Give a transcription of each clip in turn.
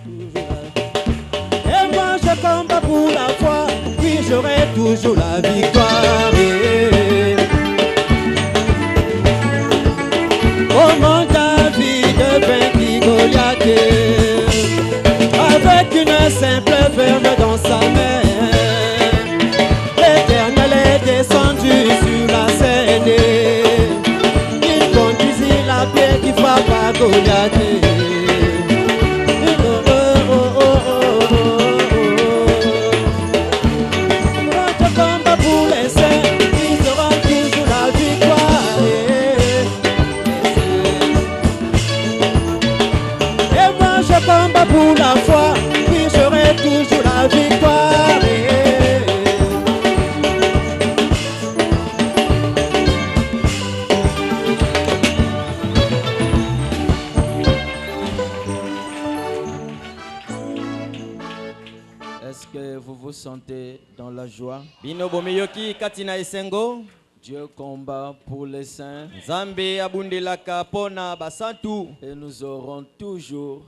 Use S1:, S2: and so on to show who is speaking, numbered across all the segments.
S1: Et moi je combat pour la foi, oui j'aurai toujours la victoire. Comment David vainquit Goliath avec une simple verge dans sa main. L'Éternel est descendu sur la scène. Il conduisit la pierre qui frappe à Goliath. Pour la foi, oui j'aurai toujours la victoire.
S2: Est-ce que vous vous sentez dans la joie?
S3: Bino bomiyoki katina esengo.
S2: Dieu combat pour les saints.
S3: Nzambe abundelaka pona basantu.
S2: Et nous aurons toujours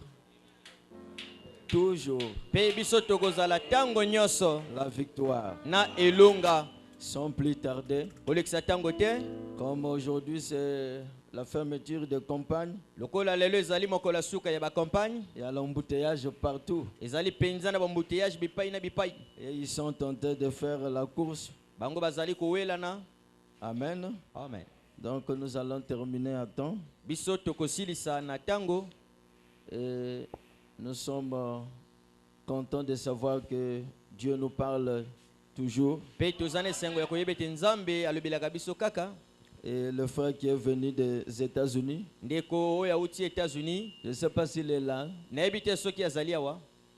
S3: pe biso tokozala tango nyoso
S2: la victoire.
S3: Na elonga
S2: sans plus tarder.
S3: Olekisa tango te.
S2: Comme aujourd'hui c'est la fermeture de campagne.
S3: Lokola lelo ezali mokola suka ya ba campagne.
S2: Il y a l'embouteillage partout.
S3: Ezali penza na embouteillage bipai na bipai.
S2: Et ils sont tentés de faire la course.
S3: Bango bazali kowelana.
S2: Amen.
S3: Amen.
S2: Donc nous allons terminer à temps.
S3: Biso tokosilisa na tango.
S2: Et nous sommes contents de savoir que Dieu nous parle toujours. Et le frère qui est venu des États-Unis, je ne sais pas s'il est là,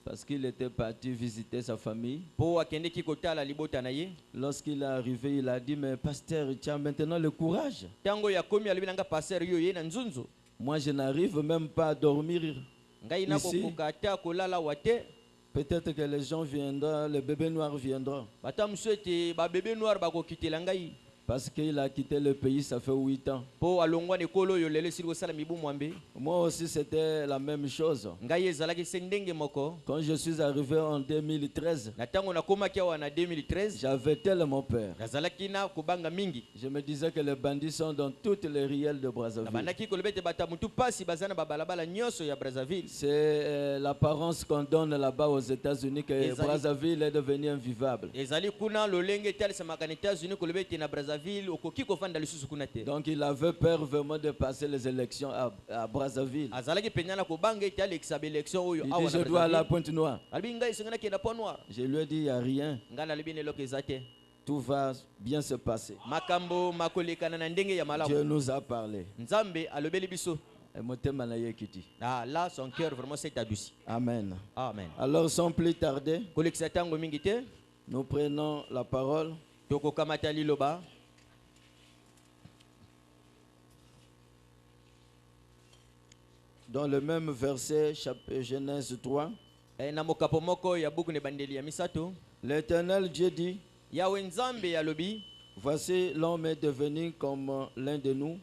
S2: parce qu'il était parti visiter sa famille. Lorsqu'il est arrivé, il a dit, mais pasteur, tu as maintenant le courage. Moi, je n'arrive même pas à dormir. Ici, peut-être que les gens viendront, le bébé noir viendra. Parce qu'il a quitté le pays, ça fait 8 ans. Moi aussi, c'était la même chose. Quand je suis arrivé en 2013, j'avais tellement peur. Je me disais que les bandits sont dans toutes les ruelles de Brazzaville. C'est l'apparence qu'on donne là-bas aux États-Unis que Brazzaville est devenu invivable. Donc il avait peur vraiment de passer les élections à Brazzaville. Il dit, je dois aller à Pointe-Noire. Je lui ai dit, il n'y a rien. Tout va bien se passer. Dieu nous a parlé.
S3: Là, son cœur vraiment s'est adouci.
S2: Amen.
S3: Amen.
S2: Alors sans plus tarder, nous prenons la parole. Dans le même verset, Genèse 3, l'Éternel Dieu dit, voici l'homme est devenu comme l'un de nous,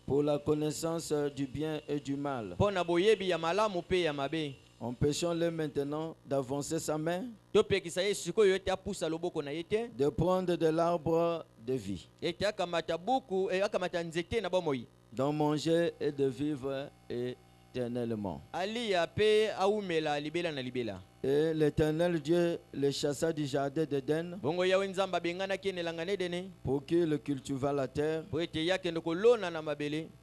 S2: pour la connaissance du bien et du mal. Empêchons-le maintenant d'avancer sa main, de prendre de l'arbre de vie, d'en manger et de vivre éternellement. Et l'Éternel Dieu le chassa du jardin d'Éden pour qu'il cultivât la terre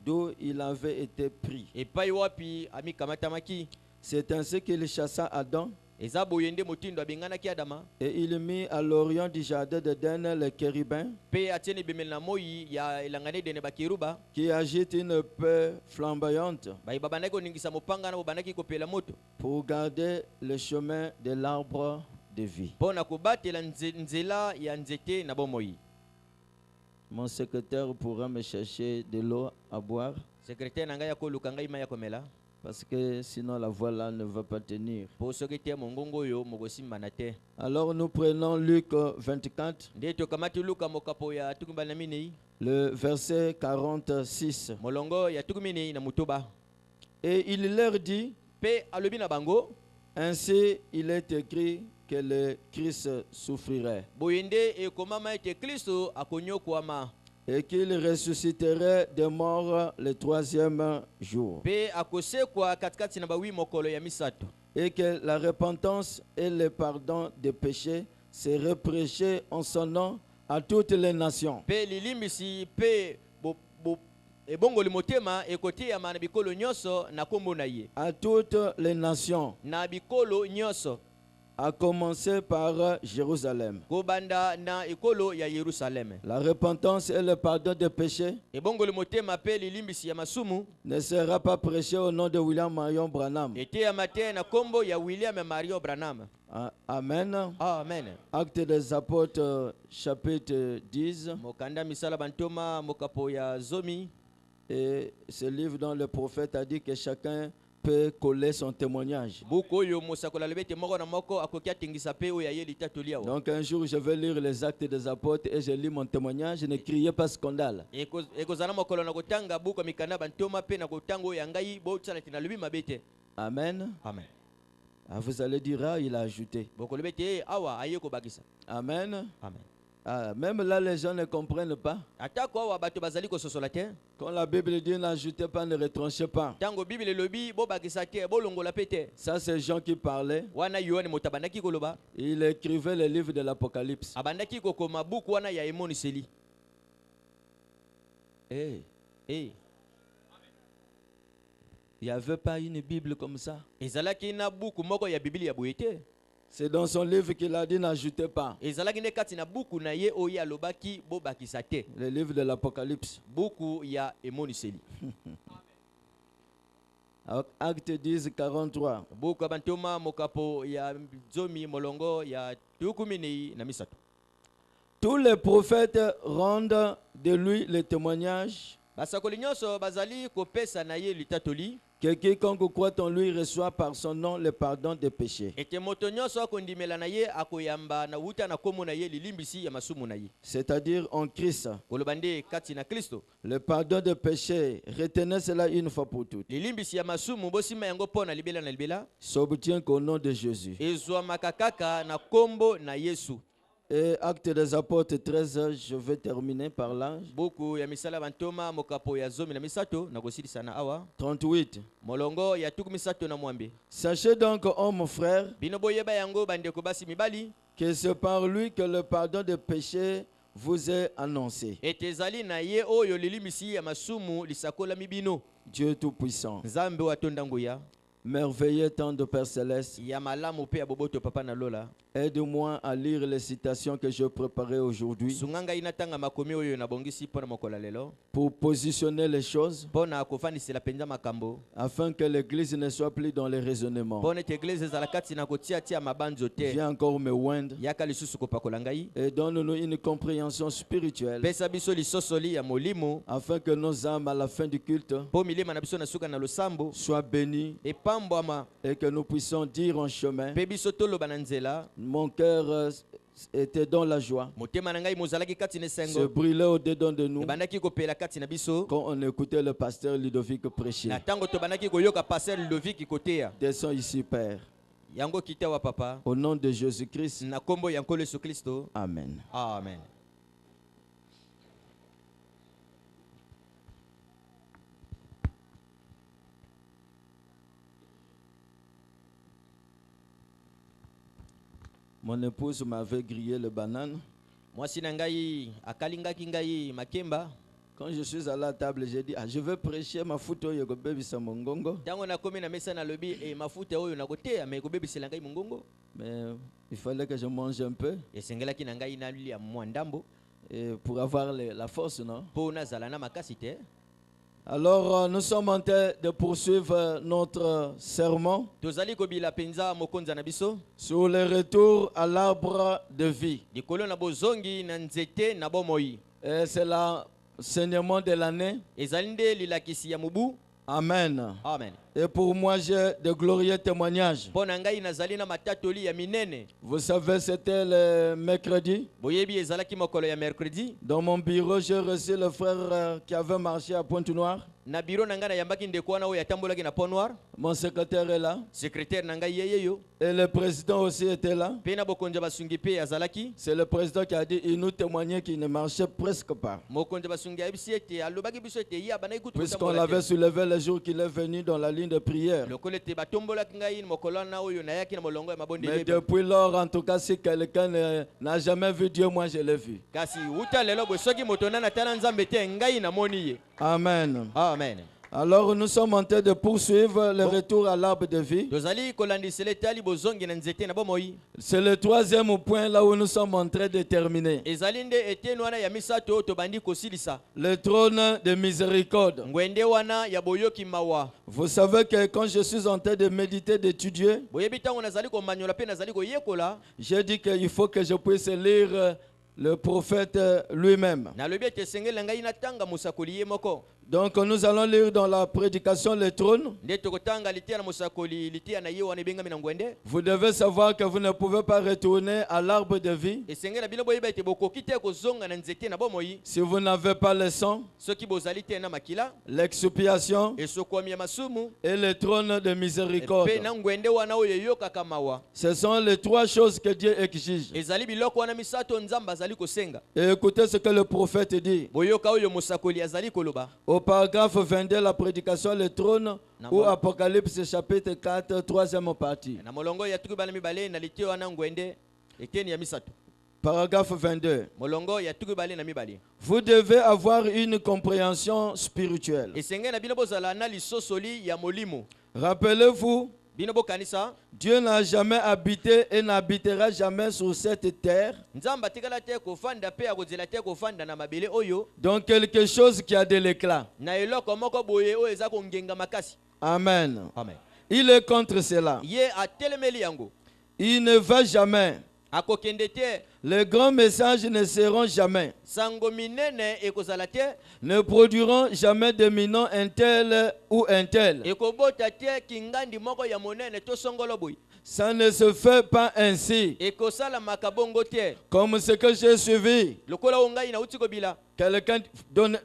S2: d'où il avait été pris. C'est ainsi qu'il chassa Adam. Et il mit à l'orient du jardin d'Éden le chérubin qui agite une paix flamboyante pour garder le chemin de l'arbre de vie. Mon secrétaire pourra me chercher de l'eau à boire. Parce que sinon la voix là ne va pas tenir. Alors nous prenons Luc 24, le verset 46. Et il leur dit,
S3: Pe alobi na bango,
S2: ainsi il est écrit que le Christ souffrirait
S3: boyende ekomama ete Kristo akonyokwama.
S2: et qu'il ressusciterait des morts le troisième jour.
S3: Pe akosekwa katikati na bawi mokolo ya misato.
S2: Et que la repentance et le pardon des péchés seraient prêchés en son nom à toutes les nations.
S3: Pe lilimbisi pe ebongoli motema ekotiyama na bikolo nyonso na kombo na ye.
S2: À toutes les nations,
S3: Na bikolo nyonso
S2: à commencer par Jérusalem.
S3: kobanda na ekolo ya Yerusalem.
S2: La repentance et le pardon des péchés
S3: Ebongoli motema pe lilimbisi ya masumu
S2: ne sera pas prêché au nom de William Marion Branham.
S3: eteyama te na kombo ya William Marion Branham.
S2: Amen.
S3: Amen.
S2: Actes des apôtres, chapitre 10.
S3: Mokanda misala bantoma mokapo ya zomi.
S2: Et ce livre dont le prophète a dit que chacun peut coller son témoignage.
S3: Buku oyo mosakola lebete moko na moko akoki atingisa pe oyo ayeli tatoli awa.
S2: Donc un jour je vais lire les actes des apôtres et je lis mon témoignage. Ne criez pas scandale.
S3: Ekozala mokolo na kotanga buku mikanda bantoma pe na kotanga oyo ya ngai botsala tina lobi mabete.
S2: Amen.
S3: Amen.
S2: Ah, vous allez dire, ah, il a ajouté.
S3: Boko lebete awa aye ko bakisa.
S2: Amen.
S3: Amen.
S2: Ah, même là, les gens ne comprennent pas.
S3: Atako awa bato bazali ko sosola te.
S2: Quand la Bible dit n'ajoutez pas, ne retranchez pas.
S3: Tango Bible lobi bo bakisa te bo longola pete.
S2: Ça, c'est Jean qui parlait.
S3: Wana Yohane motabandaki koloba.
S2: Il écrivait le livre de l'Apocalypse.
S3: Abandaki kokoma buku wana ya emoniseli.
S2: Eh,
S3: Eh.
S2: il n'y avait pas une Bible comme ça.
S3: Ezalaki na buku moko ya Biblia ya boyete.
S2: C'est dans son livre qu'il a dit n'ajoutez pas.
S3: Ezalaki ne kati na buku na ye oyo alobaki bo bakisa te.
S2: Le livre de l'Apocalypse.
S3: Buku ya emoniseli.
S2: Acte 10, 43.
S3: Buku abantoma mokapo ya zomi molongo ya tukumini na misato.
S2: Tous les prophètes rendent de lui le témoignage
S3: Basakoli nyonso bazali kopesa na ye litatoli.
S2: que quiconque croit en lui reçoit par son nom le pardon des péchés.
S3: Ete moto nyonso akondimela na ye akoyamba na wuta na komo na ye lilimbisi ya masumu na ye.
S2: C'est-à-dire en Christ.
S3: Kolobande kati na Kristo.
S2: Le pardon des péchés, retenez cela une fois pour toutes,
S3: Lilimbisi ya masumu bosima yango pona libela na libela.
S2: s'obtient qu'au nom de Jésus.
S3: Ezwa makakaka na kombo na Yesu.
S2: Et Acte des apôtres 13, je vais terminer par là.
S3: Buku ya misala bantoma mokapo ya zomi na misato na kosilisa na awa.
S2: 38.
S3: Molongo ya tuku misato na mwambe.
S2: Sachez donc, oh mon frère,
S3: Bino boyeba yango bandeko basi mibali.
S2: que c'est par lui que le pardon des péchés vous est annoncé.
S3: Etezali na ye oyo lilimbisi ya masumu lisakola mibino.
S2: Dieu Tout-Puissant,
S3: Nzambe wa tondanguya.
S2: merveilleux temps de Père Céleste,
S3: Ya malamu pe ya boboto papa na lola.
S2: aide-moi à lire les citations que je préparais aujourd'hui
S3: Sunganga inatanga makomi oyo na bongisi pona mokola lelo.
S2: pour positionner les choses
S3: Pona kofanisela penza makambo.
S2: afin que l'Église ne soit plus dans les raisonnements.
S3: Pona te eglise za la kati na kotia tia mabanzo te.
S2: Viens encore me oindre
S3: Yaka lisusu kopakola ngai.
S2: et donne-nous une compréhension spirituelle
S3: Pesa biso lisosoli ya molimo.
S2: afin que nos âmes à la fin du culte
S3: Po milima na biso na suka na losambo.
S2: soient bénies
S3: Epambwama.
S2: et que nous puissions dire en chemin,
S3: Pe biso toloba na nzela.
S2: mon cœur était dans la joie,
S3: Motema na ngai mozalaki kati na
S2: se
S3: sengo.
S2: brûlait au-dedans de nous
S3: Ebandaki kopela kati na biso.
S2: quand on écoutait le pasteur Ludovic prêcher.
S3: Na tango tobandaki koyoka pasteur Ludovic koteya.
S2: Descends ici, Père.
S3: Yango kitawa papa.
S2: Au nom de Jésus-Christ,
S3: Na kombo ya nkolo Yesu Kristo.
S2: Amen.
S3: Amen.
S2: Mon épouse m'avait grillé le banane.
S3: Mwasi na ngai akalingaki ngai makemba.
S2: Quand je suis à la table, j'ai dit, ah, je vais prêcher ma photo yogobebisa mongongo.
S3: Tango nakomi na mesa na lobi mafuta oyo nakoteya me kobebisela ngai mongongo.
S2: Mais il fallait que je mange un peu
S3: Esengelaki na ngai nalia mwa ndambo
S2: et pour avoir la force, non?
S3: po nazala na makasi te.
S2: Alors, nous sommes en train de poursuivre notre sermon
S3: Tozali kobila penza mokonza na biso.
S2: sur le retour à l'arbre de vie.
S3: Likolo na bozongi na nzete na bomoi.
S2: Et c'est l'enseignement de l'année.
S3: Ezali nde lilakisi ya mubu.
S2: Amen.
S3: Amen.
S2: Et pour moi, j'ai de glorieux témoignages.
S3: mpo na ngai nazali na matatoli ya minene.
S2: Vous savez, c'était le mercredi.
S3: Boyebi ezalaki mokolo ya mercredi.
S2: Dans mon bureau, j'ai reçu le frère qui avait marché à Pointe-Noire.
S3: Na biro na ngai nayambaki ndeko wana oyo atambolaki na Pont Noir.
S2: Mon secrétaire est là.
S3: Secrétaire na ngai yeye yo.
S2: Et le président aussi était là.
S3: Pe na bokonzi basungi pe azalaki.
S2: C'est le président qui a dit, il nous témoignait qu'il ne marchait presque pas.
S3: Mokonzi basungi ayebisi ete alobaki biso ete ye abandaki kutu
S2: Puisqu'on l'avait soulevé le jour qu'il est venu dans la ligne de prière.
S3: lokolo ete batombolaki ngai mokolo wana oyo nayaki na molongo ya
S2: Mais
S3: mabondeli.
S2: depuis lors, en tout cas, si quelqu'un n'a jamais vu Dieu, moi je l'ai vu.
S3: Kasi uta lelo boye soki moto nani atala nzambe te ngai namoni ye.
S2: Amen.
S3: Amen.
S2: Alors nous sommes en train de poursuivre le retour à l'arbre de vie.
S3: Tozali kolandisela etali bozongi na nzete na bomoi.
S2: C'est le troisième point là où nous sommes en train de terminer.
S3: Ezali nde eteni wana ya misato oyo tobandi kosilisa.
S2: Le trône de miséricorde.
S3: Ngwende wana ya boyoki mawa.
S2: Vous savez que quand je suis en train de méditer, d'étudier,
S3: Boyebi ntango nazali komanyola pe nazali koyekola.
S2: j'ai dit qu'il faut que je puisse lire le prophète lui-même.
S3: Nalobi ete esengeli ngai natanga mosakoli ye moko.
S2: Donc nous allons lire dans la prédication le trône.
S3: Nde tokotanga litia na mosakoli litia na ye wana ebengami na ngwende.
S2: Vous devez savoir que vous ne pouvez pas retourner à l'arbre de vie
S3: Esengeli na bino boyeba ete bokoki te kozonga na nzete na bomoi.
S2: si vous n'avez pas le sang,
S3: Soki bozali te na makila.
S2: l'expiation
S3: Esokwami ya masumu.
S2: et le trône de miséricorde.
S3: Pe na ngwende wana oyo eyokaka mawa.
S2: Ce sont les trois choses que Dieu exige.
S3: Ezali biloko wana misato nzambe azali kosenga.
S2: Et écoutez ce que le prophète dit.
S3: Boyoka oyo mosakoli azali koloba.
S2: Au paragraphe 22, la prédication le trône, ou Apocalypse chapitre 4, troisième partie.
S3: Na molongo ya tuku bana mibale na litio wana ngwende eteni ya misato.
S2: Paragraphe 22.
S3: Molongo ya tuku bale na mibale.
S2: Vous devez avoir une compréhension spirituelle.
S3: Esenge na bino bozala na lisosoli ya molimo.
S2: Rappelez-vous,
S3: Bino bokanisa
S2: Dieu n'a jamais habité et n'habitera jamais sur cette terre
S3: nzamba tikala te kofanda pe akozela te kofanda na mabele oyo
S2: dans quelque chose qui a de l'éclat.
S3: na eloko moko boye oyo eza kongenga makasi.
S2: Amen.
S3: Amen.
S2: Il est contre cela.
S3: Ye atelemeli yango.
S2: Il ne va jamais.
S3: Akokende te.
S2: Les grands messages ne seront jamais,
S3: Sango minene ekozala te.
S2: ne produiront jamais d'éminents un tel ou un tel.
S3: Ekobota te kingandi moko ya monene to songolo boy.
S2: Ça ne se fait pas ainsi.
S3: Ekosala makabongo te.
S2: Comme ce que j'ai suivi,
S3: Lokola ongai na uti kobila.
S2: quelqu'un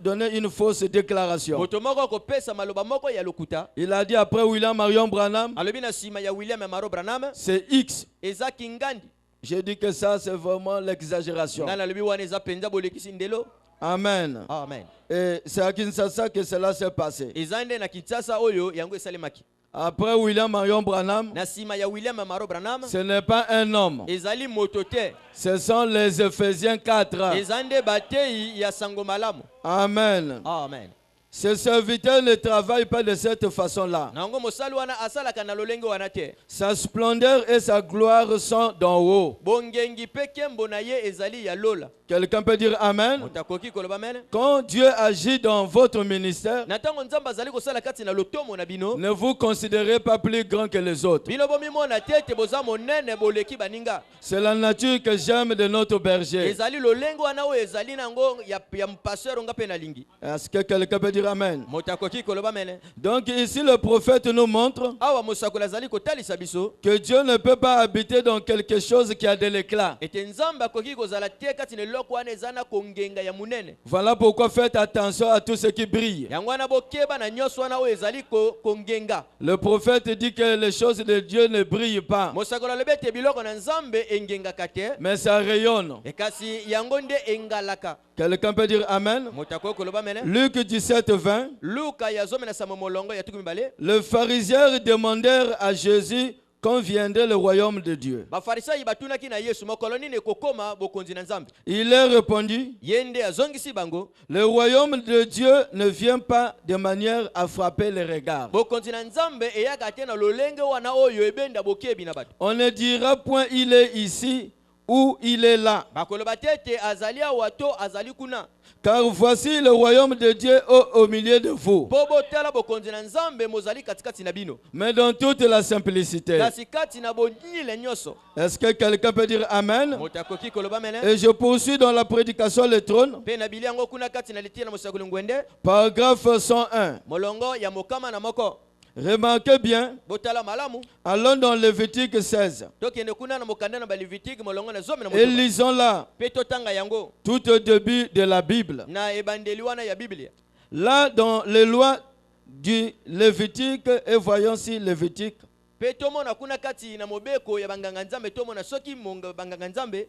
S2: donnait une fausse déclaration.
S3: Moto moko kopesa maloba moko ya lokuta.
S2: Il a dit après William Marion Branham,
S3: Alobi na sima ya William Maro Branham.
S2: c'est X.
S3: Eza kingandi.
S2: J'ai dit que ça, c'est vraiment l'exagération.
S3: Nana lobi wana eza penza bolekisi ndelo.
S2: Amen.
S3: Amen.
S2: Et c'est à Kinshasa que cela s'est passé.
S3: Ezande na Kinshasa oyo yango esalemaki.
S2: Après William Marion Branham,
S3: Na sima ya William Maro Branham.
S2: ce n'est pas un homme.
S3: Ezali moto te.
S2: Ce sont les Éphésiens 4.
S3: Ezande batei ya sango malamu.
S2: Amen.
S3: Amen.
S2: Ce serviteur ne travaille pas de cette façon-là.
S3: Nango mosali wana asalaka na lolenge wana te.
S2: Sa splendeur et sa gloire sont d'en haut.
S3: Bongengi pe kembo na ye ezali ya lola.
S2: Quelqu'un peut dire Amen.
S3: Otakoki koloba amen.
S2: Quand Dieu agit dans votre ministère,
S3: Na tango nzamba azali kosala kati na lotomo na bino.
S2: ne vous considérez pas plus grand que les autres.
S3: Bino bomi mona tete boza monene boleki baninga.
S2: C'est la nature que j'aime de notre berger.
S3: Ezali lolenge wana oyo ezali nango ya mpaseur nga pe na lingi.
S2: Est-ce que quelqu'un peut dire Amen?
S3: Motakoki koloba amen.
S2: Donc ici le prophète nous montre
S3: Awa mosakola azali kotalisa biso.
S2: que Dieu ne peut pas habiter dans quelque chose qui a de l'éclat.
S3: Ete nzamba koki kozala te kati na eloko wana ezana kongenga ya munene.
S2: Voilà pourquoi faites attention à tout ce qui brille.
S3: Yango wana bokeba na nyonso wana oyo ezali kongenga.
S2: Le prophète dit que les choses de Dieu ne brillent pas,
S3: Mosakola lebete biloko na nzambe engengaka te.
S2: mais ça rayonne.
S3: Ekasi yango nde engalaka.
S2: Quelqu'un peut dire Amen?
S3: Motako koloba mene.
S2: Luc 17, 20.
S3: Luka ya zome na samo molongo ya tuku mibale.
S2: Les pharisiens demandèrent à Jésus quand viendrait le royaume de Dieu.
S3: Bafarisayi batunaki na Yesu mokolo nini ekokoma bokonzi na nzambe.
S2: Il leur répondit,
S3: Yende azongisi bango.
S2: le royaume de Dieu ne vient pas de manière à frapper les regards.
S3: Bokonzi na nzambe eyaka te na lolenge wana oyo ebenda bokebi na bato.
S2: On ne dira point il est ici ou il est là.
S3: Bakoloba tete azali awa to azali kuna.
S2: Car voici le royaume de Dieu au milieu de vous.
S3: Po botala bokonzi na nzambe mozali katikati na bino.
S2: Mais dans toute la simplicité.
S3: Kasi kati na bonyile nyonso.
S2: Est-ce que quelqu'un peut dire Amen?
S3: Motakoki koloba mene.
S2: Et je poursuis dans la prédication le trône.
S3: Pe na biliango kuna kati na litia na mosakulu ngwende.
S2: Paragraphe 101.
S3: Molongo ya mokama na moko.
S2: Remarquez bien,
S3: botala malamu
S2: allons dans Lévitique 16
S3: tokende kuna na mokanda na balivitiki molongo na zomi na
S2: et
S3: motoba
S2: lisons là,
S3: pe totanga yango
S2: tout au début de la Bible.
S3: na ebandeli wana ya Biblia.
S2: Là, dans les lois du Lévitique, et voyons si Lévitique,
S3: Pe tomona kuna kati na mobeko ya banganga nzambe tomona soki monga banganga nzambe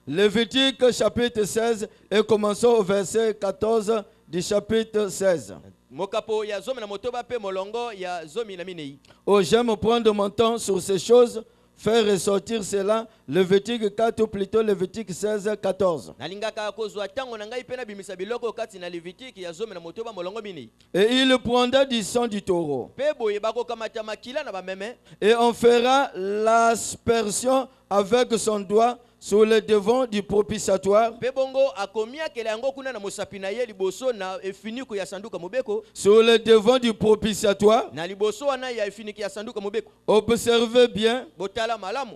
S2: Lévitique chapitre 16, et commençons au verset 14 du chapitre 16.
S3: mokapo ya zomi na motoba pe molongo ya zomi na minei.
S2: Oh, j'aime prendre mon temps sur ces choses, faire ressortir cela, Lévitique 4 ou plutôt Lévitique 16, 14.
S3: Nalingaka kozwa tango na ngai pe na bimisa biloko kati na Levitiki ya zomi na motoba molongo minei.
S2: Et il prendra du sang du taureau,
S3: Pe boye bakokamata makila na bameme
S2: et on fera l'aspersion avec son doigt sur le devant du propitiatoire,
S3: pe bongo akomiakela yango kuna na mosapi na ye liboso na efiniko ya sanduka mobeko
S2: sur le devant du propitiatoire.
S3: na liboso wana ya efiniki ya sanduka mobeko.
S2: Observez bien,
S3: Botala malamu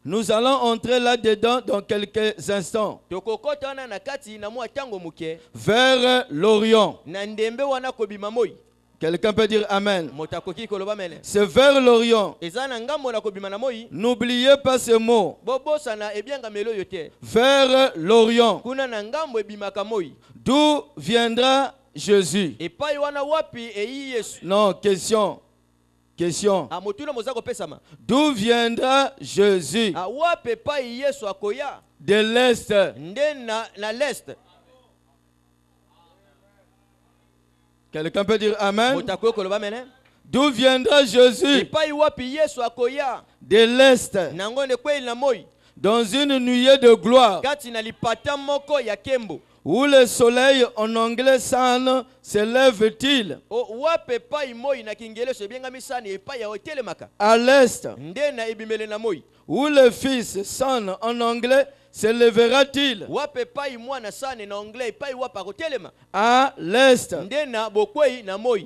S2: nous allons entrer là-dedans dans quelques instants,
S3: tokokota wana na kati na mwa tango muke
S2: vers l'Orient.
S3: na ndembe wana kobima moi.
S2: Quelqu'un peut dire Amen.
S3: Motakoki koloba mele
S2: C'est vers l'Orient.
S3: eza na ngambo na kobima na moi.
S2: N'oubliez pas ce mot.
S3: Bobosa na ebianga melo yote
S2: Vers l'Orient.
S3: kuna na ngambo ebimaka moi.
S2: D'où viendra Jésus?
S3: Epai wana wapi eyi Yesu?
S2: Non, question. Question.
S3: Motuna moza kopesama.
S2: D'où viendra Jésus?
S3: Wapi epai Yesu akoya?
S2: De l'Est.
S3: Nde na l'est.
S2: Quelqu'un peut dire Amen.
S3: Motakoki koloba mele
S2: D'où viendra Jésus?
S3: epai wapi Yesu akoya?
S2: De l'Est.
S3: Nango ne kweli na moi.
S2: Dans une nuée de gloire,
S3: Kati na lipata moko ya kembo.
S2: où le soleil en anglais sun se lève-t-il?
S3: Wapi epai moi na kingeleso ebianga misani epai ya otelemaka.
S2: À l'Est.
S3: Nde na ebimele na moi.
S2: Où le fils son en anglais se lèvera-t-il?
S3: Wapi epai mwana sane na anglais epai wapi akotelema.
S2: À l'Est.
S3: Nde na bokwei na moi.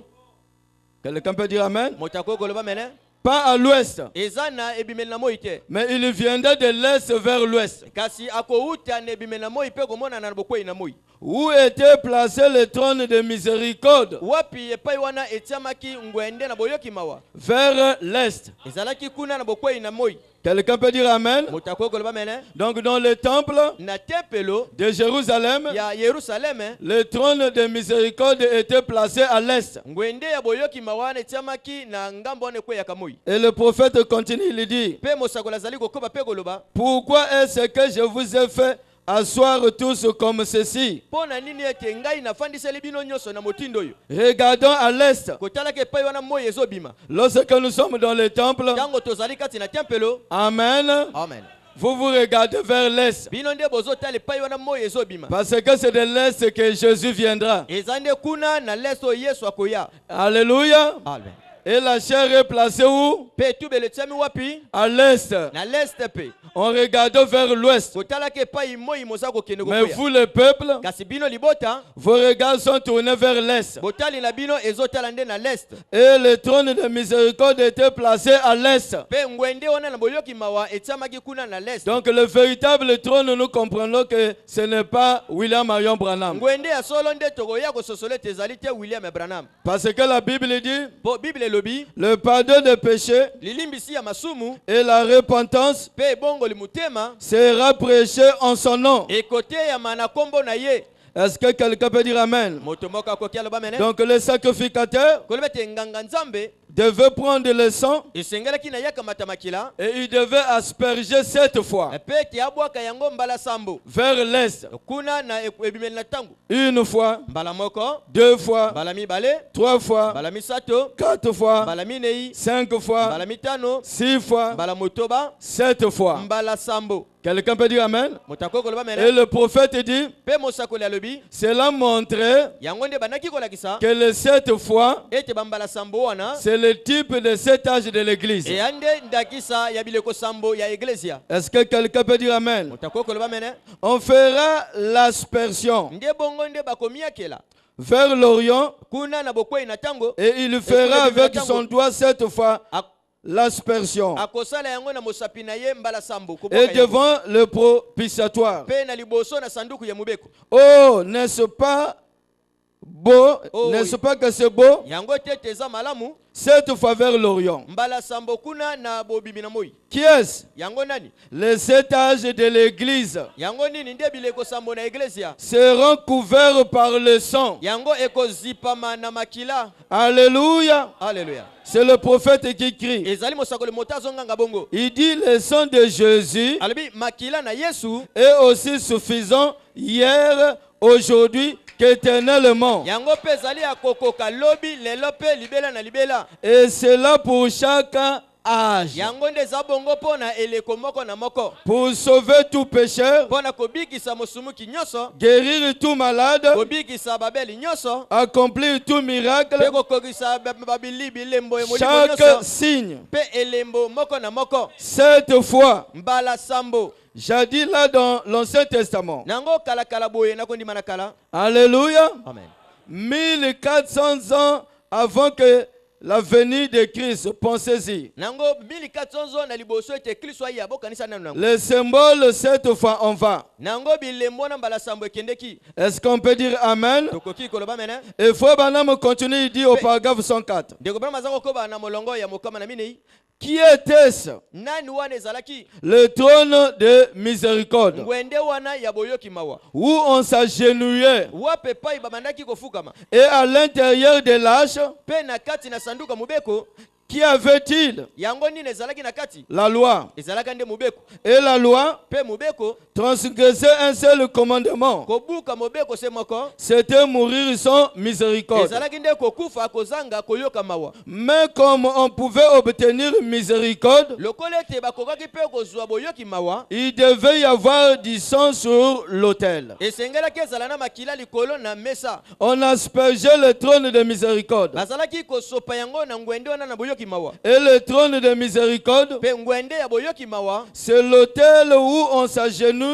S2: Quelqu'un peut dire Amen?
S3: Motakoki koloba mele
S2: Pas à l'Ouest.
S3: eza na ebimele na moi te.
S2: Mais il viendra de l'Est vers l'Ouest.
S3: Kasi akouta na ebimele na moi pe komona na bokwei na moi.
S2: Où était placé le trône de miséricorde?
S3: Wapi epai wana etiamaki ngwende na boyoki mawa.
S2: Vers l'Est.
S3: Ezalaki kuna na bokwei na moi.
S2: Quelqu'un peut dire Amen?
S3: Motakoki koloba mele
S2: Donc dans le temple
S3: na tempelo
S2: de Jérusalem,
S3: ya Yerusalem
S2: le trône de miséricorde était placé à l'Est.
S3: ngwende ya boyoki mawa wana etiamaki na ngambo wana ekweyaka moi.
S2: Et le prophète continue, il dit,
S3: Pe mosakola azali kokoba pe koloba
S2: pourquoi est-ce que je vous ai fait asseoir tous comme ceci?
S3: pona nini ete ngai nafandiseli bino nyonso na motindo oyo.
S2: Regardons à l'Est.
S3: Kotalaki epai wana moi ezobima.
S2: Lorsque nous sommes dans le temple,
S3: Tango tozali kati na tempelo.
S2: Amen,
S3: Amen.
S2: vous vous regardez vers l'Est.
S3: Bino nde bozotala epai wana moi ezobima.
S2: Parce que c'est de l'Est que Jésus viendra.
S3: Eza nde kuna na leso Yesu akoya.
S2: Alléluia.
S3: Amen.
S2: Et la chair est placée où?
S3: Pe tubele tiami wapi?
S2: À l'Est.
S3: Na l'est pe.
S2: On regarde vers l'Ouest.
S3: Kotalaki epai moi moza kokende
S2: Mais
S3: kokoya.
S2: vous, le peuple,
S3: Kasi bino libota
S2: vos regards sont tournés vers l'Est.
S3: botali na bino ezotala nde na l'est.
S2: Et le trône de miséricorde était placé à l'Est.
S3: Pe ngwende wana na boyoki mawa etiamaki kuna na l'est.
S2: Donc le véritable trône, nous comprenons que ce n'est pas William Marion Branham.
S3: Ngwende ya solo nde tokoya kososola ete ezali te William Branham.
S2: Parce que la Bible dit,
S3: Po Bible elobi
S2: le pardon des péchés
S3: lilimbisi ya masumu
S2: et la repentance
S3: pe bongoli mutema
S2: sera prêché en son nom.
S3: ekoteyama na kombo na ye.
S2: Est-ce que quelqu'un peut dire Amen?
S3: Moto moko akoki aloba mene
S2: Donc le sacrificateur
S3: koloba ete nganga nzambe
S2: devait prendre le sang
S3: esengelaki na yakamata makila
S2: et il devait asperger 7 fois
S3: pe ete abwaka yango mbala sambo
S2: vers l'Est.
S3: kuna na ebimeli na ntango.
S2: Une fois,
S3: Mbala moko
S2: 2 fois,
S3: mbala mibale
S2: 3 fois,
S3: mbala misato
S2: 4 fois,
S3: mbala minei
S2: 5 fois,
S3: mbala mitano
S2: 6 fois,
S3: mbala motoba
S2: 7 fois.
S3: mbala sambo.
S2: Quelqu'un peut dire Amen?
S3: Moto akoki koloba
S2: Et
S3: mene
S2: le prophète dit,
S3: pe mosakoli alobi
S2: cela montrait
S3: yango nde bandaki kolakisa
S2: que les 7 fois,
S3: ete bambala sambo wana
S2: c'est le type de 7 âges de l'église.
S3: eya nde ndakisa ya bileko sambo ya eglesia.
S2: Est-ce que quelqu'un peut dire Amen?
S3: Moto akoki koloba mene
S2: On fera l'aspersion
S3: nde bongo nde bakomiakela
S2: vers l'Orient
S3: kuna na bokwei na ntango
S2: et il fera avec son doigt 7 fois l'aspersion.
S3: akosala yango na mosapi na ye mbala sambo
S2: Et
S3: kobwaka yango.
S2: devant le propitiatoire.
S3: Pe na liboso na sanduku ya mobeko.
S2: Oh, n'est-ce pas beau,
S3: Oh,
S2: n'est-ce pas que c'est beau?
S3: yango tete eza malamu.
S2: Cette fois vers l'Orient.
S3: Mbala sambo kuna na bobimi na moi.
S2: Qui est-ce?
S3: Yango nani?
S2: Les 7 âges de l'église
S3: Yango nini nde bileko sambo na iglesia.
S2: seront couverts par le sang.
S3: Yango ekozipama na makila.
S2: Alléluia.
S3: Alléluia.
S2: C'est le prophète qui crie.
S3: Ezali mosakole motazo nganga bongo.
S2: Il dit le sang de Jésus
S3: Alobi makila na Yesu
S2: est aussi suffisant hier, aujourd'hui, qu'éternellement.
S3: yango pe ezali akokoka lobi lelo pe libela na libela.
S2: Et c'est là pour chaque âge.
S3: Yango nde eza bongo pona eleko moko na moko.
S2: Pour sauver tout pécheur,
S3: Pona kobikisa mosumuki nyonso,
S2: guérir tout malade,
S3: kobikisa babeli nyonso,
S2: accomplir tout miracle,
S3: pe kokokisa babili bilembo emolimo
S2: chaque
S3: nyonso,
S2: signe.
S3: pe elembo moko na moko.
S2: Cette fois,
S3: Mbala sambo.
S2: jadis là dans l'Ancien Testament.
S3: Nango kala kala boye nakondima na kala.
S2: Alléluia.
S3: Amen.
S2: 1400 ans avant que la venue de Christ, pensez-y.
S3: Nango 1400 ans na liboso ete Kristo ayi abokanisa nanu nango.
S2: Le symbole, cette fois, on va.
S3: Nango bilembo na mbala sambo ekendeki.
S2: Est-ce qu'on peut dire Amen?
S3: Tokoki koloba mena.
S2: Et Frère Branham continue, il dit au paragraphe 104.
S3: Ndeko bana mazako koba na molongo ya mokama na minei.
S2: Qui était-ce?
S3: Nani wana ezalaki?
S2: Le trône de miséricorde,
S3: Ngwende wana ya boyoki mawa.
S2: où on s'agenouillait.
S3: Wape pai babandaki kofukama.
S2: Et à l'intérieur de l'arche,
S3: Pe na kati na sanduka mubeko.
S2: qui avait-il?
S3: Yango nini ezalaki na kati?
S2: La loi.
S3: Ezalaka nde mubeko.
S2: Et la loi
S3: Pe mubeko
S2: transgressait un seul commandement.
S3: kobuka mobeko se moko.
S2: C'était mourir sans miséricorde.
S3: Ezalaki nde kokufa kozanga koyoka mawa.
S2: Mais comme on pouvait obtenir miséricorde,
S3: Lokola ete bakokaki pe kozwa boyoki mawa.
S2: il devait y avoir du sang sur l'autel.
S3: Esengelaki ezala na makila likolo na mesa.
S2: On aspergeait le trône de miséricorde.
S3: Bazalaki kosopa yango na ngwende wana na boyoki mawa.
S2: Et le trône de miséricorde,
S3: Pe ngwende ya boyoki mawa.
S2: c'est l'autel où on s'agenouille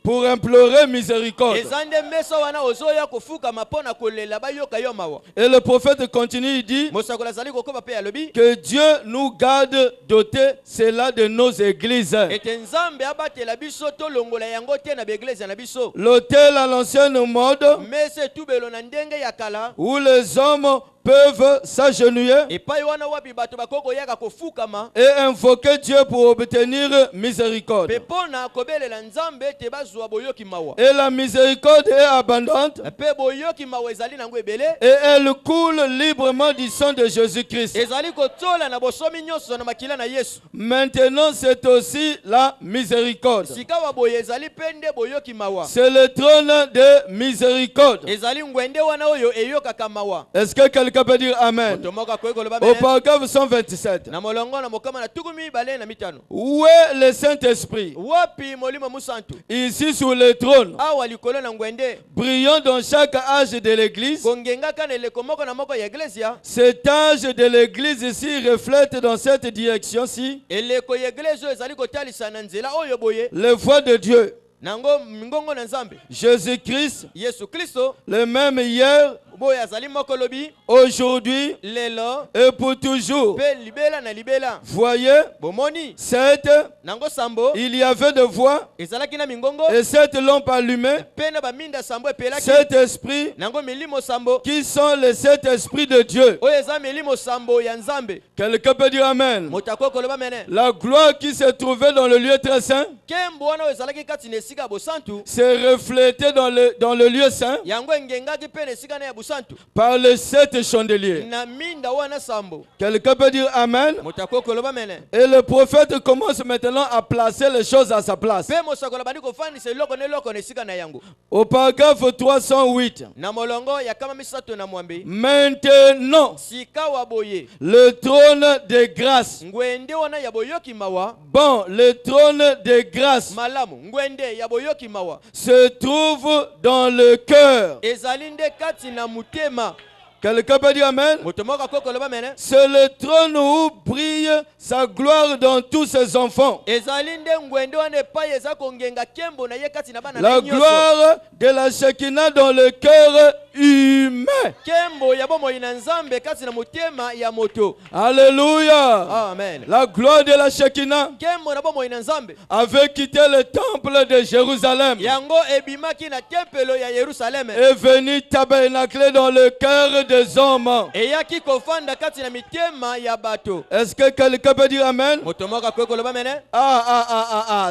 S2: pour implorer miséricorde.
S3: Ezande mesa wana ozoya kofuka mapona kolela bayoka yo mawa.
S2: Et le prophète continue, il dit
S3: Mosakola zali kokoba pe alobi.
S2: que Dieu nous garde doté cela de nos églises.
S3: Ete nzambe abatela biso tolongola yango te na beglise na biso.
S2: L'autel à l'ancienne mode
S3: Mese tubelo na ndenge ya kala.
S2: où les hommes peuvent s'agenouiller
S3: Epai wana wapi bato bakoko yaka kofukama.
S2: et invoquer Dieu pour obtenir miséricorde.
S3: Pe pona kobelela nzambe te bazwa boyoki mawa.
S2: Et la miséricorde est abondante
S3: Pe boyoki mawa ezali nango ebele.
S2: et elle coule librement du sang de Jésus-Christ.
S3: Ezali kotola na bosomi nyonso na makila na Yesu.
S2: Maintenant, c'est aussi la miséricorde.
S3: Sika wa boye ezali pende boyoki mawa.
S2: C'est le trône de miséricorde.
S3: Ezali ngwende wana oyo eyokaka mawa.
S2: Est-ce que quelqu'un peut dire Amen?
S3: Tomoka koyeko loba
S2: Au
S3: bene.
S2: paragraphe 127.
S3: Na molongo na mokama na tukumi bale na mitano.
S2: Où est le Saint-Esprit?
S3: Wapi molimo musantu.
S2: Ici sur le trône,
S3: Awa likolo na ngwende.
S2: brillant dans chaque âge de l'église.
S3: Kongengaka na eleko moko na moko ya iglesia.
S2: Cet âge de l'église ici reflète dans cette direction-ci
S3: Eleko ya iglesia oyo ezali kotalisa na nzela oyo boye.
S2: les voix de Dieu.
S3: Nango mingongo na nzambe.
S2: Jésus-Christ,
S3: Yesu Kristo.
S2: le même hier,
S3: Boye azali moko lobi.
S2: aujourd'hui
S3: Lelo.
S2: et pour toujours.
S3: Pe libela na libela.
S2: Voyez,
S3: Bomoni.
S2: cette,
S3: Nango sambo.
S2: il y avait de voix
S3: Ezalaki na mingongo.
S2: et cette lampe allumée,
S3: Pe na baminda sambo epelaki.
S2: cet esprit
S3: Nango milimo sambo.
S2: qui sont les 7 esprits de Dieu.
S3: Oyo eza milimo sambo ya nzambe.
S2: Quelqu'un peut dire Amen.
S3: Motako koloba mene.
S2: La gloire qui se trouvait dans le lieu très saint
S3: Kembo wana oyo ezalaki kati na esika ya bosantu.
S2: s'est reflété dans le lieu saint
S3: Yango engengaki pe na esika na ya bosantu.
S2: par les 7 chandeliers.
S3: Na minda wana sambo.
S2: Quelqu'un peut dire Amen.
S3: Motako koloba mene.
S2: Et le prophète commence maintenant à placer les choses à sa place.
S3: Pe mosakola bandi kofandisa eloko na eloko na esika na yango.
S2: Au paragraphe 308.
S3: Na molongo ya kama misato na mwambe.
S2: Maintenant,
S3: Sika wa boye.
S2: le trône de grâce.
S3: Ngwende wana ya boyoki mawa.
S2: Bon, le trône de grâce
S3: Malamu. Ngwende ya boyoki mawa.
S2: se trouve dans le cœur.
S3: Ezali nde kati na mutema.
S2: Quelqu'un peut dire Amen.
S3: Motomoka koko loba mene.
S2: C'est le trône où brille sa gloire dans tous ses enfants.
S3: Ezali nde ngwende wana epai eza kongenga kembo na ye kati na bana
S2: La
S3: na nyonso.
S2: gloire de la Shekinah dans le cœur
S4: humain.
S3: Kembo ya bomoi na nzambe kati na motema ya moto.
S4: Alléluia.
S3: Amen.
S4: La gloire de la Shekinah
S3: Kembo na bomoi na nzambe
S4: avait quitté le temple de Jérusalem
S3: yango ebimaki na tempelo ya Yerusalem
S4: et venu tabernacler dans le cœur des hommes.
S3: eyaki kofanda kati na mitema ya bato.
S4: Est-ce que quelqu'un peut dire Amen?
S3: Moto moko akoki koloba mene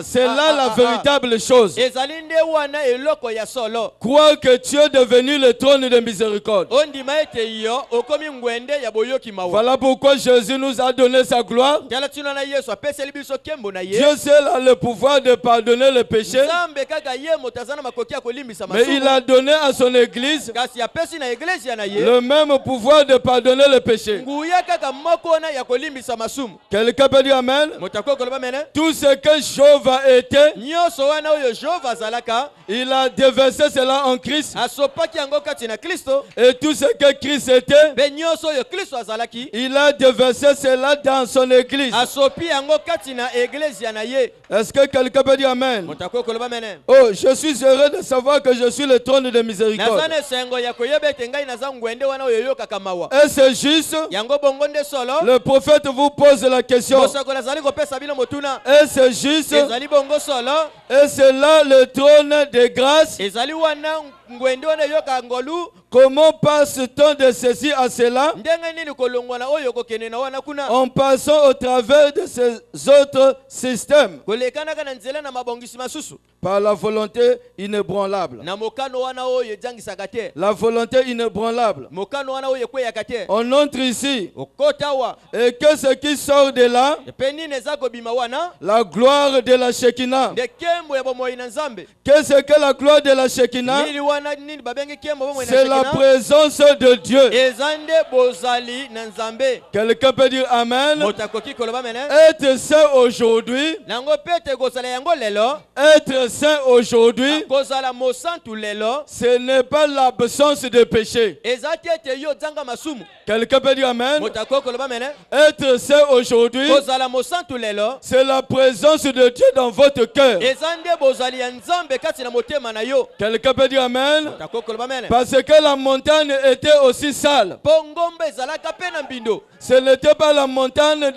S4: C'est là la véritable chose.
S3: ezali nde wana eloko ya solo.
S4: Croire que Dieu est devenu le trône de miséricorde.
S3: Ondima ete yo okomi ngwende ya boyoki mawa.
S4: Voilà pourquoi Jésus nous a donné sa gloire.
S3: Tala tino na Yesu apeseli biso kembo na ye.
S4: Dieu seul a le pouvoir de pardonner le péché,
S3: Nzambe kaka ye moto aza na makoki ya kolimbisa
S4: mais il a donné à son église
S3: kasi apesi na eglise na ye
S4: le même pouvoir de pardonner le péché.
S3: nguya kaka moko na ya kolimbisa masumu.
S4: Quelqu'un peut dire Amen?
S3: Moto akoki koloba mene
S4: Tout ce que Job a été,
S3: nyonso wana oyo Jehova azalaka
S4: il a déversé cela en Christ.
S3: asopaki yango kati na Kristo.
S4: Et tout ce que Christ était,
S3: Be nyonso oyo Kristo azalaki
S4: il a déversé cela dans son église.
S3: asopi yango kati na eglise na ye.
S4: Est-ce que quelqu'un peut dire Amen?
S3: Moto akoki koloba mene
S4: Oh, je suis heureux de savoir que je suis le trône de miséricorde.
S3: naza na esengo ya koyeba ete ngai naza ngwende wana oyo oyokaka mawa.
S4: Et c'est juste,
S3: Yango bongo nde solo
S4: le prophète vous pose la question.
S3: mosakoli azali kopesa bino motuna.
S4: Et c'est juste,
S3: Ezali bongo solo
S4: et c'est là le trône de grâce.
S3: ezali wana ngwende wana eyoka ngolu.
S4: Comment passe-t-on de ceci à cela
S3: Ndenge nini kolongwa na oyo kokende na wana kuna
S4: en passant au travers de ces autres systèmes
S3: kolekanaka na nzela na mabongisi masusu
S4: par la volonté inébranlable?
S3: na mokano wana oyo ejangisaka te.
S4: La volonté inébranlable.
S3: Mokano wana oyo ekweyaka te.
S4: On entre ici
S3: Okota wa
S4: et que ce qui sort de là,
S3: epe nini eza kobima wana
S4: la gloire de la Shekinah.
S3: nde kembo ya bomoi na nzambe.
S4: Qu'est-ce que la gloire de la Shekinah?
S3: Nini wana nini babengi kembo bomoi na
S4: C'est la
S3: Shekina?
S4: présence de Dieu.
S3: Eza nde bozali na nzambe.
S4: Quelqu'un peut dire Amen.
S3: Moto akoki koloba mene
S4: Être saint aujourd'hui,
S3: nango pete kozala yango lelo
S4: être saint aujourd'hui,
S3: kozala mosantu lelo
S4: ce n'est pas l'absence de péché.
S3: eza te ete yo zanga masumu.
S4: Quelqu'un peut dire Amen.
S3: Moto akoki koloba mene
S4: Être saint aujourd'hui,
S3: kozala mosantu lelo
S4: c'est la présence de Dieu dans votre cœur.
S3: eza nde bozali ya nzambe kati na motema na yo.
S4: Quelqu'un peut dire Amen.
S3: Moto akoki koloba mene
S4: Parce que la montagne était aussi sale.
S3: mpo ngombe ezalaka mpe na mbindo.
S4: Ce n'était pas la montagne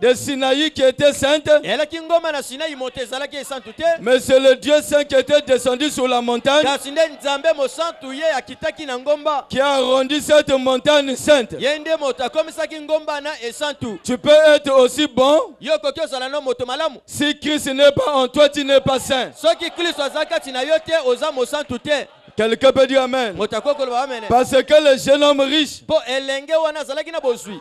S4: de Sinaï qui était sainte,
S3: elaki ngombe na Sinai moto ezalaki esantu te
S4: mais c'est le Dieu saint qui était descendu sur la montagne,
S3: kasi nde nzambe mosantu ye akitaki na ngomba
S4: qui a rendu cette montagne sainte.
S3: ye nde moto akomisaki ngomba na esantu.
S4: Tu peux être aussi bon.
S3: Yo koki ozala no moto malamu
S4: Si Christ n'est pas en toi, tu n'es pas saint.
S3: soki Kristo aza kati na yo te oza mosantu te.
S4: Quelqu'un peut dire Amen.
S3: Moto akoki koloba amene
S4: Parce que le jeune homme riche
S3: mpo elenge wana azalaki na bozwi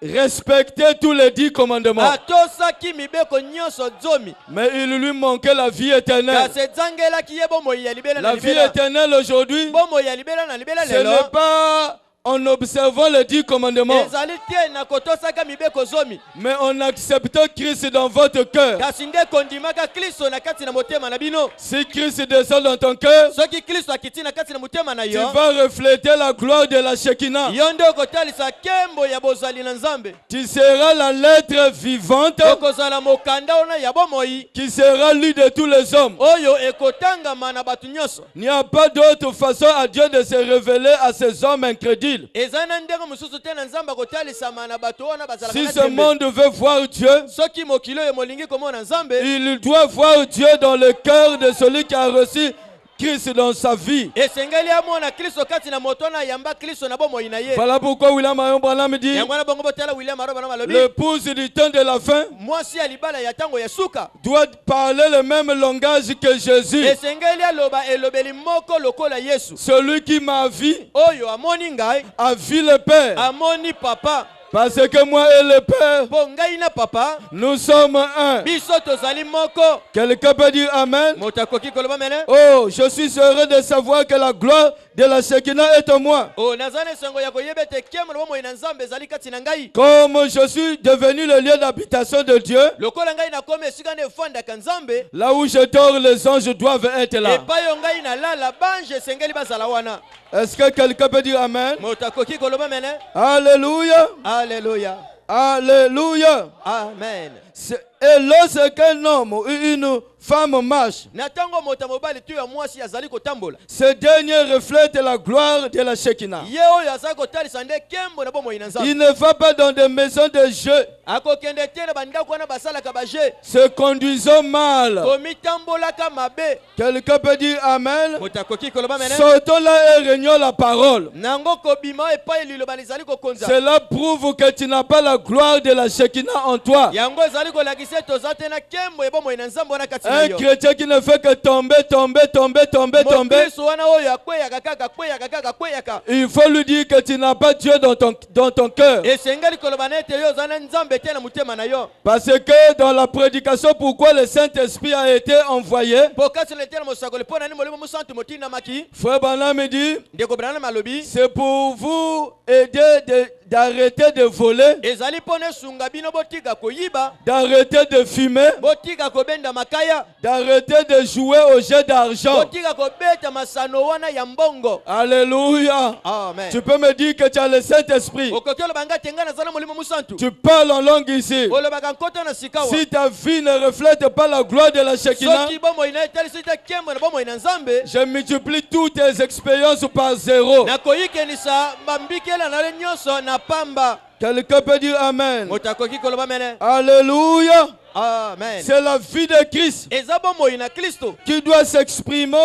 S4: respectait tous les 10 commandements,
S3: atosaki mibeko nyonso zomi
S4: mais il lui manquait la vie éternelle.
S3: kasi ezangelaki ye bomoi ya libela na
S4: La vie
S3: libela.
S4: éternelle aujourd'hui,
S3: Bomoi ya libela na libela
S4: ce
S3: lelo
S4: n'est pas en observant les 10 commandements,
S3: ezali te na kotosaka mibeko zomi
S4: mais en acceptant Christ dans votre cœur.
S3: kasi nde kondimaka Kristo na kati na motema na bino.
S4: Si Christ descend dans ton cœur,
S3: Soki Kristo akiti na kati na motema na
S4: tu
S3: yo
S4: vas refléter la gloire de la Shekinah.
S3: yo nde okotalisa kembo ya bozali na nzambe.
S4: Tu seras la lettre vivante
S3: okozala mokanda wana ya bomoi
S4: qui sera lue de tous les hommes.
S3: oyo ekotangama na bato nyonso.
S4: Il n'y a pas d'autre façon à Dieu de se révéler à ces hommes incrédules.
S3: eza na ndenge mosusu te na nzambe akotalisama na bato wana bazalaka
S4: Si
S3: na
S4: ce
S3: tembe.
S4: monde veut voir Dieu,
S3: Soki mokili oyo molingi komona nzambe
S4: il doit voir Dieu dans le cœur de celui qui a reçu Christ dans sa vie.
S3: esengeli amona Kristo kati na moto na yamba Kristo na bomoi na ye.
S4: Voilà pourquoi William Marion Branham dit,
S3: yango wana bongo botala William Aroba na malobi
S4: l'épouse du temps de la fin
S3: mwasi ya libala ya tango ya suka
S4: doit parler le même langage que Jésus.
S3: esengeli aloba elobeli moko lokola Yesu.
S4: Celui qui m'a vu
S3: Oyo amoni ngai
S4: a vu le Père.
S3: amoni papa.
S4: Parce que moi et le Père,
S3: Mpo ngai na papa
S4: nous sommes un.
S3: biso tozali moko.
S4: Quelqu'un peut dire Amen.
S3: Moto akoki koloba mene
S4: Oh, je suis heureux de savoir que la gloire de la Shekinah est en moi.
S3: o naza na esengo ya koyeba ete kemo na bomoi na nzambe ezali kati na ngai.
S4: Comme je suis devenu le lieu d'habitation de Dieu,
S3: Lokola ngai nakomi esika na efandaka nzambe
S4: là où je dors, les anges doivent être là.
S3: epai oyo ngai nalala bange esengeli bazala wana.
S4: Est-ce que quelqu'un peut dire Amen?
S3: Moto akoki koloba mene
S4: Alléluia.
S3: Alléluia.
S4: Alléluia.
S3: Amen.
S4: Et lorsqu'un homme ou une femme marche,
S3: na ntango moto mobali tu ya mwasi azali kotambola,
S4: ce dernier reflète la gloire de la Shekinah.
S3: ye oyo azali kotalisa nde nkembo na bomoi na Nzambe.
S4: Il ne va pas dans des maisons de jeu,
S3: akokende te na bandako wana basalaka baje,
S4: se conduisant mal.
S3: komitambolaka mabe.
S4: Quelqu'un peut dire Amen.
S3: moto akoki koloba mene
S4: Sortons là et régnons la parole.
S3: nango kobima epai liloba lizali kokonza.
S4: Cela prouve que tu n'as pas la gloire de la Shekinah en toi.
S3: yango ezali kolakisa ete oza te na nkembo ya bomoi na Nzambe wana kati na
S4: Un
S3: yo.
S4: chrétien qui ne fait que tomber.
S3: Mokristo wana oyo akweyaka kaka akweyaka.
S4: Il faut lui dire que tu n'as pas Dieu dans ton cœur.
S3: esengeli koloba na ete yo oza na Nzambe te na motema na yo.
S4: Parce que dans la prédication, pourquoi le Saint-Esprit a été envoyé,
S3: po kasi na etela mosakoli mpo nani molimo mosantu motindamaki.
S4: Frère Branham me dit,
S3: ndeko Branham alobi
S4: c'est pour vous aider d'arrêter de voler,
S3: ezali mpo na esunga bino botika koyiba,
S4: d'arrêter de fumer,
S3: botika kobenda makaya,
S4: d'arrêter de jouer au jeu d'argent.
S3: botika kobeta masano wana ya mbongo.
S4: Alléluia.
S3: Amen.
S4: Tu peux me dire que tu as le Saint-Esprit.
S3: okoki oloba nga te nga naza na molimo mosantu.
S4: Tu parles en langue ici.
S3: olobaka nkota na sika wa.
S4: Si ta vie ne reflète pas la gloire de la Shekinah,
S3: soki bomoi na etalisi te nkembo na bomoi na Nzambe,
S4: je multiplie toutes tes expériences par zéro.
S3: nakoyikenisa bambikela na le nyonso na pamba.
S4: Quelqu'un peut dire Amen.
S3: moto akoki koloba mene
S4: Alléluia.
S3: amen.
S4: C'est la vie de Christ
S3: eza bomoi na Kristo
S4: qui doit s'exprimer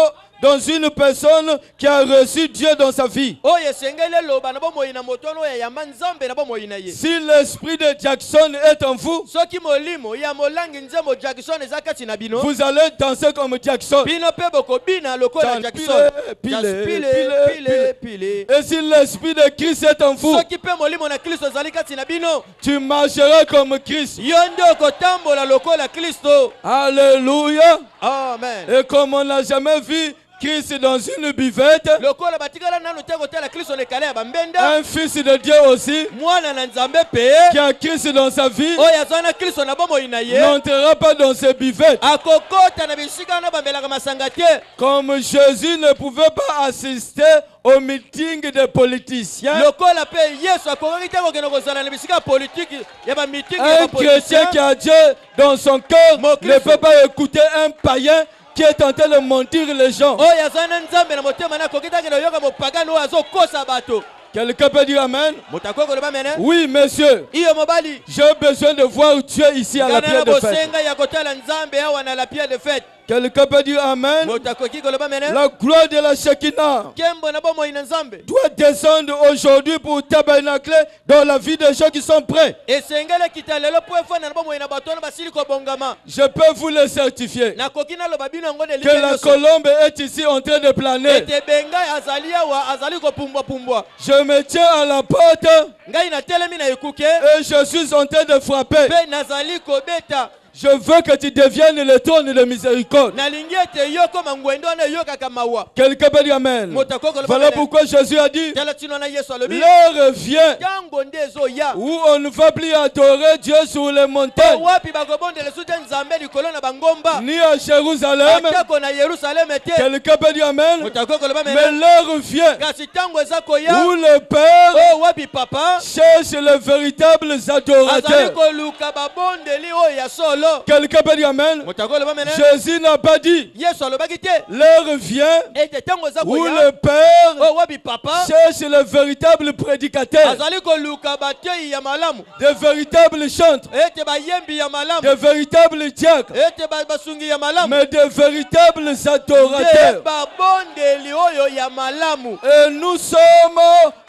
S4: dans une personne qui a reçu Dieu dans sa vie.
S3: oyo esengeli eloba na bomoi na moto wana oyo ayamba Nzambe na bomoi na ye.
S4: Si l'esprit de Jackson est en vous,
S3: soki molimo ya molangi nzembo Jackson eza kati na bino,
S4: vous allez danser comme Jackson.
S3: bino mpe bokobina lokola
S4: Jan
S3: Jackson.
S4: pile.
S3: Pile.
S4: Et si l'esprit de Christ est en vous,
S3: soki mpe molimo na Kristo ezali kati na bino,
S4: tu marcheras comme Christ.
S3: yo nde okotambola lokola Kristo.
S4: Alléluia.
S3: Amen.
S4: Et comme on n'a jamais vu Christ dans une buvette,
S3: lokola batikala nanu te kotala Kristo na ekale ya bambenda,
S4: un fils de Dieu aussi,
S3: mwana na Nzambe pe
S4: qui a Christ dans sa vie,
S3: oyo aza na Kristo na bomoi na ye,
S4: n'entrera pas dans ces buvettes.
S3: akokota na bisika wana bambelaka masanga te.
S4: Comme Jésus ne pouvait pas assister au meeting des politiciens,
S3: lokola pe Yesu akokaki te kokende kozala na bisika ya politiki ya bamitingi ya
S4: un chrétien
S3: bapolitien.
S4: qui a Dieu dans son cœur
S3: Mon
S4: ne
S3: Christ.
S4: peut pas écouter un païen qui est en train de mentir les gens.
S3: oyo aza na Nzambe na motema na akoki te akende koyoka mopagani oyo azokosa bato.
S4: Quelqu'un peut dire Amen?
S3: moto akoki koloba mene
S4: Oui, monsieur.
S3: iyo mobali
S4: J'ai besoin de voir Dieu ici à la
S3: ngana na
S4: pierre de fête.
S3: bosenga ya kotala Nzambe awa na la pierre de fête.
S4: Quelqu'un peut dire Amen?
S3: moto akoki koloba mene
S4: La gloire de la Shekinah
S3: nkembo na bomoi na Nzambe
S4: doit descendre aujourd'hui pour tabernacler dans la vie des gens qui sont prêts.
S3: esengeli ekita lelo mpo efana na bomoi na bato wana basili kobongama.
S4: Je peux vous le certifier
S3: nakoki naloba bino yango na
S4: que la colombe est ici en train de planer.
S3: ete bengai azali awa azali kopumbwapumbwa.
S4: Je me tiens à la porte
S3: ngai natelemi na ekuke
S4: et je suis en train de frapper.
S3: mpe nazali kobeta.
S4: Je veux que tu deviennes le trône de miséricorde.
S3: nalingi ete yo koma ngwendo wana eyokaka mawa.
S4: Quelqu'un peut dire Amen.
S3: moto akoki koloba
S4: Voilà
S3: mene
S4: pourquoi Jésus a dit,
S3: tala tino na Yesu alobi
S4: l'heure vient
S3: ntango nde ezoya
S4: où on ne va plus adorer Dieu sur les montagnes,
S3: wapi bakobondela esu te Nzambe likolo na bangomba
S4: ni à Jérusalem.
S3: atako na Yerusaleme te.
S4: Quelqu'un peut dire Amen.
S3: moto akoki koloba
S4: Mais
S3: mene
S4: l'heure vient
S3: kasi ntango eza koya
S4: où le Père
S3: oyo wapi papa
S4: cherche les véritables
S3: azali
S4: adorateurs.
S3: koluka babondeli oyo ya solo.
S4: Quelqu'un peut dire Amen.
S3: moto akoki koloba mene
S4: Jésus n'a pas dit,
S3: Yesu alobaki te
S4: l'heure vient
S3: ete ntango eza
S4: où
S3: koya
S4: le Père
S3: oyo wapi papa
S4: cherche les véritables prédicateurs,
S3: azali koluka batei ya malamu,
S4: des véritables chantres,
S3: ete bayembi ya malamu,
S4: des véritables diacres,
S3: ete basungi ya malamu,
S4: mais des véritables
S3: nde
S4: adorateurs.
S3: babondeli oyo ya malamu.
S4: Et nous sommes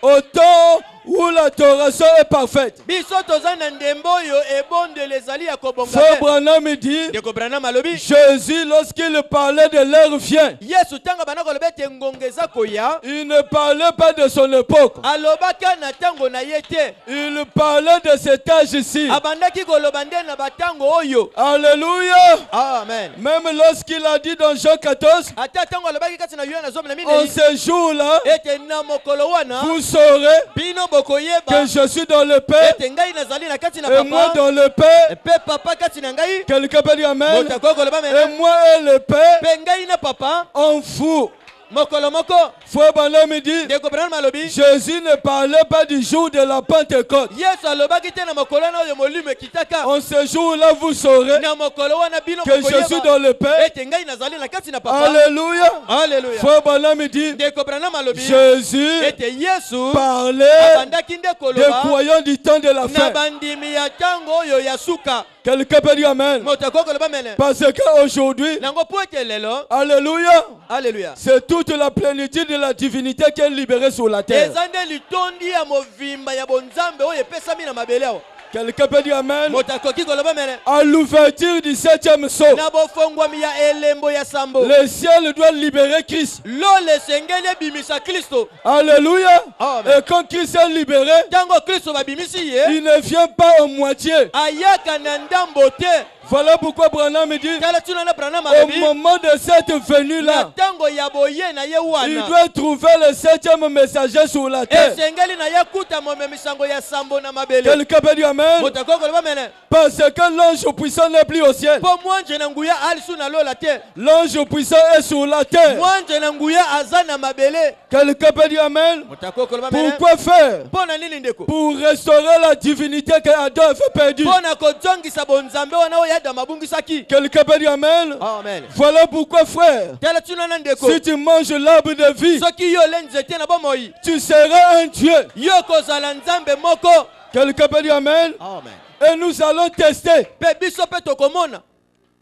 S4: au temps où l'adoration est parfaite.
S3: biso toza na ndembo oyo ebondeli ezali ya kobonga
S4: Frère
S3: te.
S4: Branham dit,
S3: ndeko Branham alobi
S4: Jésus, lorsqu'il parlait de l'heure vient,
S3: Yesu ntango abanda koloba ete ngonga eza koya,
S4: il ne parlait pas de son époque.
S3: alobaka na ntango na ye te,
S4: Il parlait de cet âge-ci.
S3: abandaki koloba nde na batango oyo.
S4: Alléluia.
S3: Amen.
S4: Même lorsqu'il a dit dans Jean 14,
S3: ata ntango alobaki kati na Yohana 10:12
S4: en ce jour-là,
S3: ete na mokolo wana
S4: vous saurez
S3: bino bokoyeba
S4: que je suis dans le Père
S3: ete ngai nazali na kati na
S4: et moi
S3: papa
S4: dans le Père.
S3: mpe papa kati na ngai.
S4: Quelqu'un peut dire Amen.
S3: moto akoki koloba
S4: Et
S3: mene
S4: moi et le Père
S3: mpe ngai na papa
S4: en vous.
S3: mokolo moko
S4: Frère Branham dit,
S3: ndeko Branham alobi
S4: Jésus ne parlait pas du jour de la Pentecôte.
S3: Yesu alobaki te na mokolo na oyo molimo ekitaka
S4: En ce jour-là, vous saurez
S3: na mokolo wana bino
S4: que je suis dans le Père.
S3: ete ngai nazali na kati na papa.
S4: Alléluia.
S3: Alléluia.
S4: Frère Branham dit,
S3: ndeko Branham alobi
S4: Jésus
S3: ete Yesu
S4: parlait
S3: abandaki nde
S4: des
S3: koloba
S4: croyants du temps de la
S3: na
S4: fin.
S3: bandimi ya ntango oyo ya suka.
S4: Quelqu'un peut dire Amen.
S3: Moto akoki koloba mene
S4: Parce qu'aujourd'hui,
S3: nango po ete lelo.
S4: Alléluia,
S3: Alléluia.
S4: c'est toute la plénitude de la divinité qui est libérée sur la terre.
S3: eza nde litondi ya movimba ya bonzambe oyo epesami na mabele awa.
S4: Quelqu'un peut dire Amen.
S3: Moto akoki koloba mene
S4: À l'ouverture du 7e saut,
S3: na bofongwami ya elembo ya sambo
S4: le ciel doit libérer Christ.
S3: lolo esengeli ebimisa Kristo.
S4: Alléluia.
S3: Amen.
S4: Et quand Christ est libéré,
S3: Ntango Kristo babimisi ye
S4: il ne vient pas en moitié.
S3: ayaka na ndambo te.
S4: Voilà pourquoi Branham dit,
S3: Tala tuna na Branham
S4: au
S3: alobi
S4: moment de cette
S3: na
S4: venue-là,
S3: ntango ya boye na ye
S4: il
S3: wana
S4: doit trouver le 7e messager sur la terre.
S3: esengeli na ye kuta misango ya sambo na mabele.
S4: Quelqu'un peut dire Amen.
S3: Moto akoki koloba mene
S4: Parce que l'ange puissant n'est plus au ciel.
S3: mpo mwanje na nguya ali su na lola te.
S4: L'ange puissant est sur la terre.
S3: Mwanje na nguya aza na mabele.
S4: Quelqu'un peut dire Amen.
S3: Moto akoki koloba mene
S4: Pourquoi faire?
S3: mpo na nini ndeko?
S4: Pour restaurer la divinité que Adam avait perdue.
S3: Mpo na kozongisa bonzambe wana oyo Adamu abungisaki.
S4: Quelqu'un peut dire Amen.
S3: Amen.
S4: Voilà pourquoi, frère,
S3: Tala tuna na ndeko
S4: si tu manges l'arbre de vie,
S3: soki yo ole nzete na bomoi
S4: tu seras un Dieu.
S3: yo kozala nzambe moko.
S4: Quelqu'un peut dire Amen.
S3: Amen.
S4: Et nous allons tester.
S3: Pe biso pe tokomona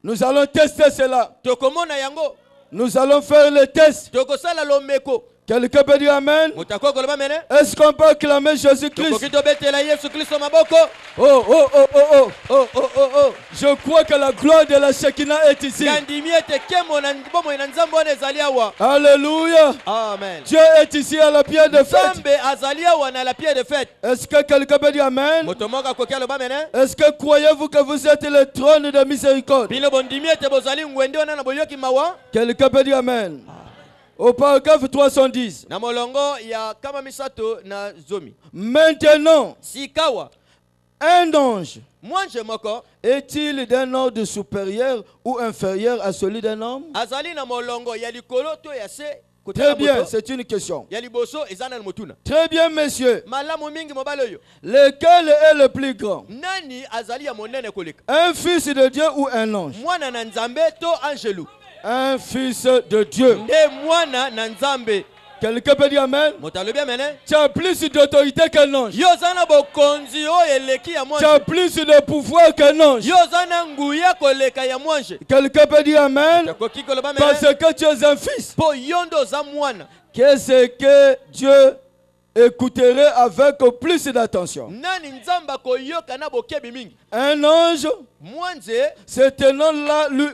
S4: Nous allons tester cela.
S3: tokomona yango
S4: Nous allons faire le test.
S3: tokosala lomeko.
S4: Quelqu'un peut dire Amen.
S3: Moto akoki koloba mene
S4: Est-ce qu'on peut acclamer Jésus-Christ?
S3: tokoki tobetela Yesu Kristo maboko.
S4: Oh, oh, oh, oh, oh, oh, oh, oh, oh. Je crois que la gloire de la Shekinah est ici.
S3: Nandimi ete kemo na bomoi na nzambe wana ezali awa.
S4: Alléluia.
S3: Amen.
S4: Dieu est ici à la pierre de fête.
S3: Nzambe azali awa na la pierre de fête.
S4: Est-ce que quelqu'un peut dire Amen?
S3: Moto moko akoki aloba mene
S4: Est-ce que croyez-vous que vous êtes le trône de miséricorde?
S3: bino bondimi ete bozali ngwende wana na boyoki mawa.
S4: Quelqu'un peut dire Amen. Au paragraphe 310.
S3: Na molongo ya kama misato na zomi.
S4: Maintenant,
S3: Sikawa
S4: un ange
S3: mwanje moko
S4: est-il d'un ordre supérieur ou inférieur à celui d'un homme?
S3: azali na molongo ya likolo to ya se.
S4: Très bien, c'est une question.
S3: Ya liboso eza na motuna.
S4: Très bien, messieurs.
S3: Malamu mingi mobali oyo.
S4: Lequel est le plus grand?
S3: Nani azali ya monene koleka?
S4: Un fils de Dieu ou un ange?
S3: Mwana na nzambe to angelu?
S4: Un fils de Dieu.
S3: Nde mwana na nzambe.
S4: Quelqu'un peut dire Amen?
S3: Moto alobi amene.
S4: Tu as plus d'autorité qu'un ange.
S3: Yo zana bokonzi oyo eleki ya
S4: Tu
S3: mwanje.
S4: as plus de pouvoir qu'un ange.
S3: Yo zana nguya koleka ya mwanje.
S4: Quelqu'un peut dire Amen?
S3: Takoki koloba
S4: Parce
S3: mene.
S4: que tu es un fils.
S3: Po yondo za mwana.
S4: Qu'est-ce que Dieu écouterait avec plus d'attention?
S3: Nani nzamba koyoka na bokebi mingi?
S4: Un ange,
S3: Mwanje
S4: c'est un homme là lui,